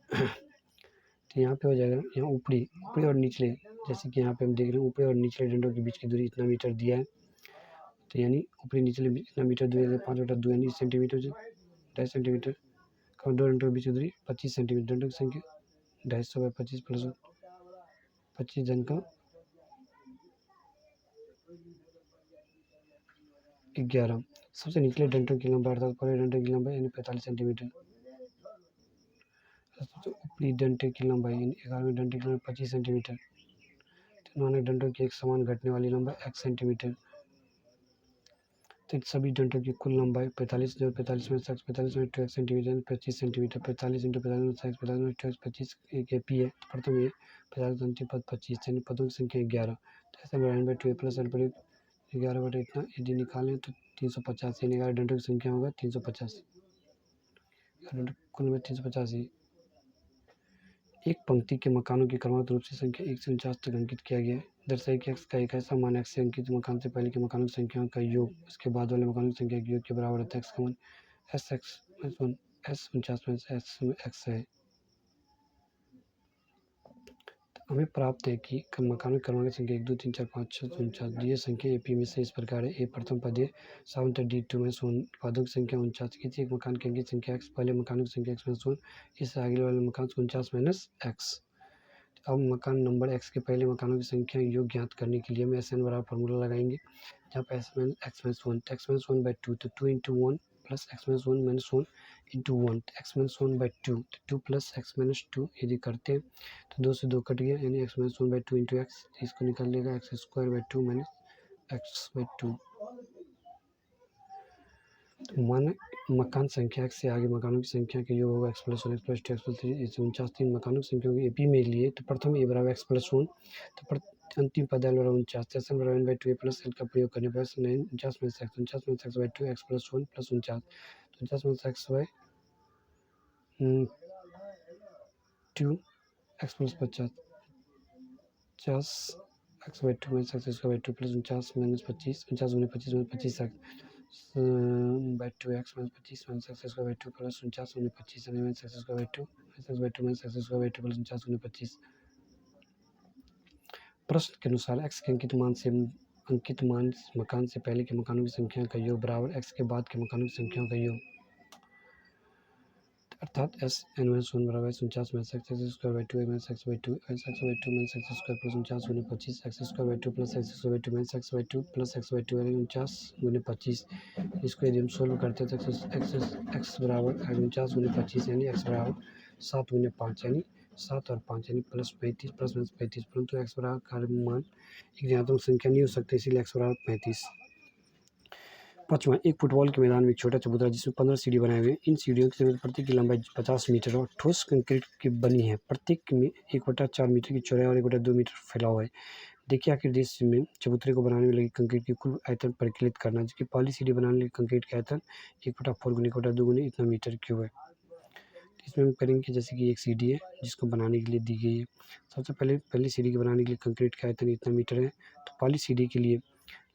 तो यहाँ पे हो जाएगा, यहाँ ऊपरी और निचले, जैसे कि यहाँ पे हम देख रहे हैं ऊपरी और निचले डंडों के बीच की दूरी इतना मीटर दिया है। तो तो यानी ऊपरी निचले इतना मीटर दूरी 5/2 यानी सेंटीमीटर 2.5 सेंटीमीटर। 2 डंडों के बीच की दूरी 25 सेंटीमीटर। डंडों की संख्या 250/25 प्लस 25 जन का 11। सबसे निचले डंडों की लंबाई अर्थात पहले डंडे की लंबाई यानी 45 सेंटीमीटर। सबसे ऊपरी डंडे की लंबाई यानी 11वें डंडे की लंबाई 25 सेंटीमीटर। तीनों डंडों की एक समान घटने वाली लंबाई x सेंटीमीटर। तो सभी डंडों की कुल लंबाई 45 में 45 में 2 सेंटीमीटर 25 सेंटीमीटर। 45 × 45 में 25 एक एपी है। प्रथम ये 45 अंतिम पद 25 यानी पदों की संख्या 11। तो ऐसे में 2 प्लस 11 बटे इतना यदि निकालें तो 350 यानी 11 डंडों की संख्या होगा 350। कुल में 385। एक पंक्ति के मकानों की क्रमबद्ध रूप से संख्या 1 से 49 तक अंकित किया गया है। दर्शाइए कि x का एक ऐसा मान x से अंकित मकान से पहले के मकानों की संख्याओं का योग उसके बाद वाले मकानों की संख्या के योग के बराबर होता है। x का मान s 49 x है। तो हमें प्राप्त है कि मकानों की क्रमांक संख्या 1 2 3 4 5 6 49 दिए संख्या एपी में से इस प्रकार है। ए प्रथम पद है 7 D2 में 1 पदों की संख्या 49। किसी एक मकान की अंकित संख्या x पहले मकानों की संख्या x -1 इससे आगे वाले मकान 49 - x। अब मकान नंबर x के पहले मकानों की संख्या योग ज्ञात करने के लिए हम SN बराबर फार्मूला लगाएंगे जहाँ पर x-1 तो 2 × 1 प्लस x-1 - 1 इंटू 1 x-1/2 तो 2 प्लस x-2 यदि करते हैं तो 2 से 2 कट गया यानी x-1/2 इंटू x। इसको निकाल लेगा x² - x/2। मान मकान संख्या x से आगे मकानों की संख्या के योग होगा x+1 x+2 x+3 इस 49 तीन मकानों की संख्या एपी में लिए तो प्रथम ए बराबर x+1 तो अंतिम पद L बराबर 49 SN बराबर n/2 a प्लस L का प्रयोग करने पर 49 में से x/2 x+1 प्लस 49 तो 49 में से x/2 x प्लस 50 50 x/2 में से x² प्लस 49 - 25 49 × 25 में 25 x/2 x - 25 - x² प्लस 49 × 25 यानी x² प्लस 49 × 25। प्रश्न के अनुसार x के अंकित मान मकान से पहले के मकानों की संख्या का योग बराबर x के बाद के मकानों की संख्याओं का योग अर्थात SN-1 बराबर 49 में से x² में x/2 में x² plus 49 × 25 x² plus x² में x/2 प्लस x/2 यानी 49 × 25। इसको यदि हम सोल्व करते हैं तो x बराबर 49 × 25 यानी x बराबर 7 × 5 यानी 7 और 5 यानी प्लस 35 प्लस 35 परंतु x बराबर का मान एक ऋणात्मक संख्या नहीं हो सकती इसीलिए x बराबर 35। पाँचवां एक फुटबॉल के मैदान में एक छोटा चबूतरा जिसमें 15 सीढ़ी बनाए हुए हैं। इन सीढ़ियों की समेत प्रत्येक की लंबाई 50 मीटर और ठोस कंक्रीट की बनी है। प्रत्येक में 1/4 मीटर की चौड़ाई और 1/2 मीटर फैला हुआ है। देखिए आखिर दृश्य में चबूतरे को बनाने में लगी कंक्रीट की कुल आयतन परिकलित करना जिसकी पहली सीढ़ी बनाने लगी कंक्रीट का आयतन 1/4 × 1/2 गुने इतना मीटर क्यूब है। इसमें हम करेंगे जैसे कि एक सीढ़ी है जिसको बनाने के लिए दी गई है। सबसे पहली सीढ़ी के बनाने के लिए कंक्रीट का आयतन इतना मीटर है तो पहली सीढ़ी के लिए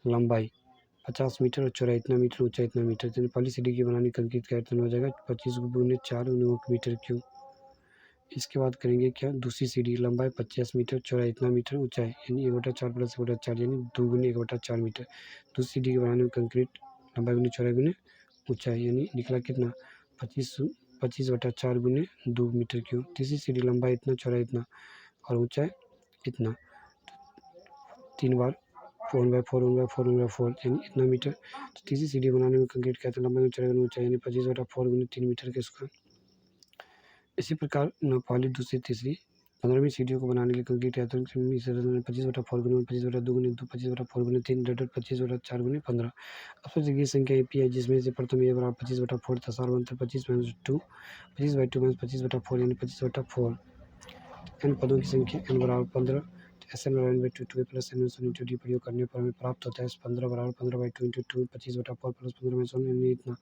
लंबाई 50 मीटर और चौड़ाई इतना मीटर ऊंचाई इतना मीटर तो पहली सीढ़ी की बनाने कंक्रीट का आयतन हो जाएगा 25 × 4 मीटर क्यूब। इसके बाद करेंगे क्या दूसरी सीढ़ी लंबाई 50 मीटर चौड़ाई इतना मीटर ऊंचाई यानी 1/4 प्लस 1/4 यानी 2 × 1/4 मीटर। दूसरी सीढ़ी के बनाने में कंक्रीट लंबाई गुने चौड़ाई गुने ऊंचाई यानी निकला कितना 25/4 गुने 2 मीटर क्यूब। तीसरी सीढ़ी लंबाई इतना चौड़ाई इतना और ऊंचाई इतना 3 बार 1/4 यानी इतना मीटर। तो तीसरी सीढ़ी बनाने में कंक्रीट का आयतन लंबाई चौड़ाई ऊंचाई यानी 25/4 गुने 3 मीटर के स्क्वायर। इसी प्रकार पहली दूसरी तीसरी 15वीं सीढ़ियों को बनाने के लिए कंक्रीट का आयतन 25/4 गुने 25/2 गुने 2 25/4 गुने 3 25/4 गुने 15। अब सोचिए ये संख्या एपी है जिसमें से प्रथम ए बराबर 25/4 था सार बनता 25 - 2 25/2 - 25/4 यानी 25/4। n पदों की संख्या n बराबर 15 SN बराबर n/2 2 plus n/1 into D प्रयोग करने पर हमें प्राप्त होता है 15 बराबर 15/2 इंटू 2 25/4 प्लस 15/1 यानी इतना।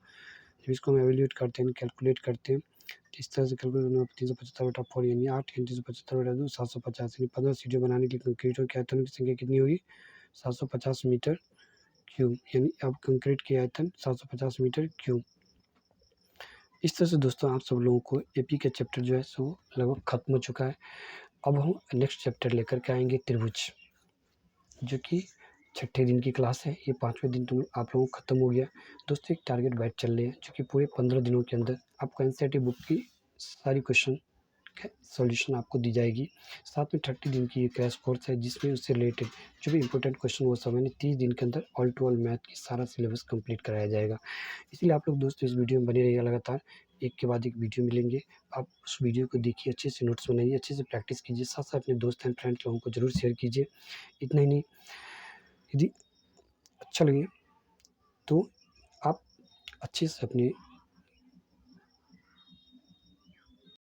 जब इसको हम एवेल्यूएट करते हैं कैलकुलेट करते हैं तो इस तरह से कैलकुलेट करने पर 375/4 यानी 8 × 375/2 750 यानी 15 सीढ़ियाँ बनाने के लिए कंक्रीट के आयतन की संख्या कितनी होगी 750 मीटर क्यूब यानी अब कंक्रीट की आयतन 750 मीटर क्यूब। इस तरह से दोस्तों आप सब लोगों को एपी का चैप्टर जो है सो लगभग खत्म हो चुका है। अब हम नेक्स्ट चैप्टर लेकर के आएंगे त्रिभुज जो कि छठे दिन की क्लास है, ये 5वें दिन तुम आप लोगों को ख़त्म हो गया। दोस्तों एक टारगेट बैच चल रहे हैं जो कि पूरे 15 दिनों के अंदर आपको एनसीईआरटी बुक की सारी क्वेश्चन सॉल्यूशन आपको दी जाएगी। साथ में 30 दिन की ये क्रैश कोर्स है जिसमें उससे रिलेटेड जो भी इंपॉर्टेंट क्वेश्चन वो सब मैंने 30 दिन के अंदर ऑल टू ऑल मैथ की सारा सिलेबस कंप्लीट कराया जाएगा। इसलिए आप लोग दोस्तों इस वीडियो में बने रहिएगा, लगातार एक के बाद एक वीडियो मिलेंगे। आप उस वीडियो को देखिए, अच्छे से नोट्स बनाइए, अच्छे से प्रैक्टिस कीजिए, साथ साथ अपने दोस्त एंड फ्रेंड्स लोगों को ज़रूर शेयर कीजिए। इतना ही नहीं, यदि अच्छा लगे तो आप अच्छे से अपने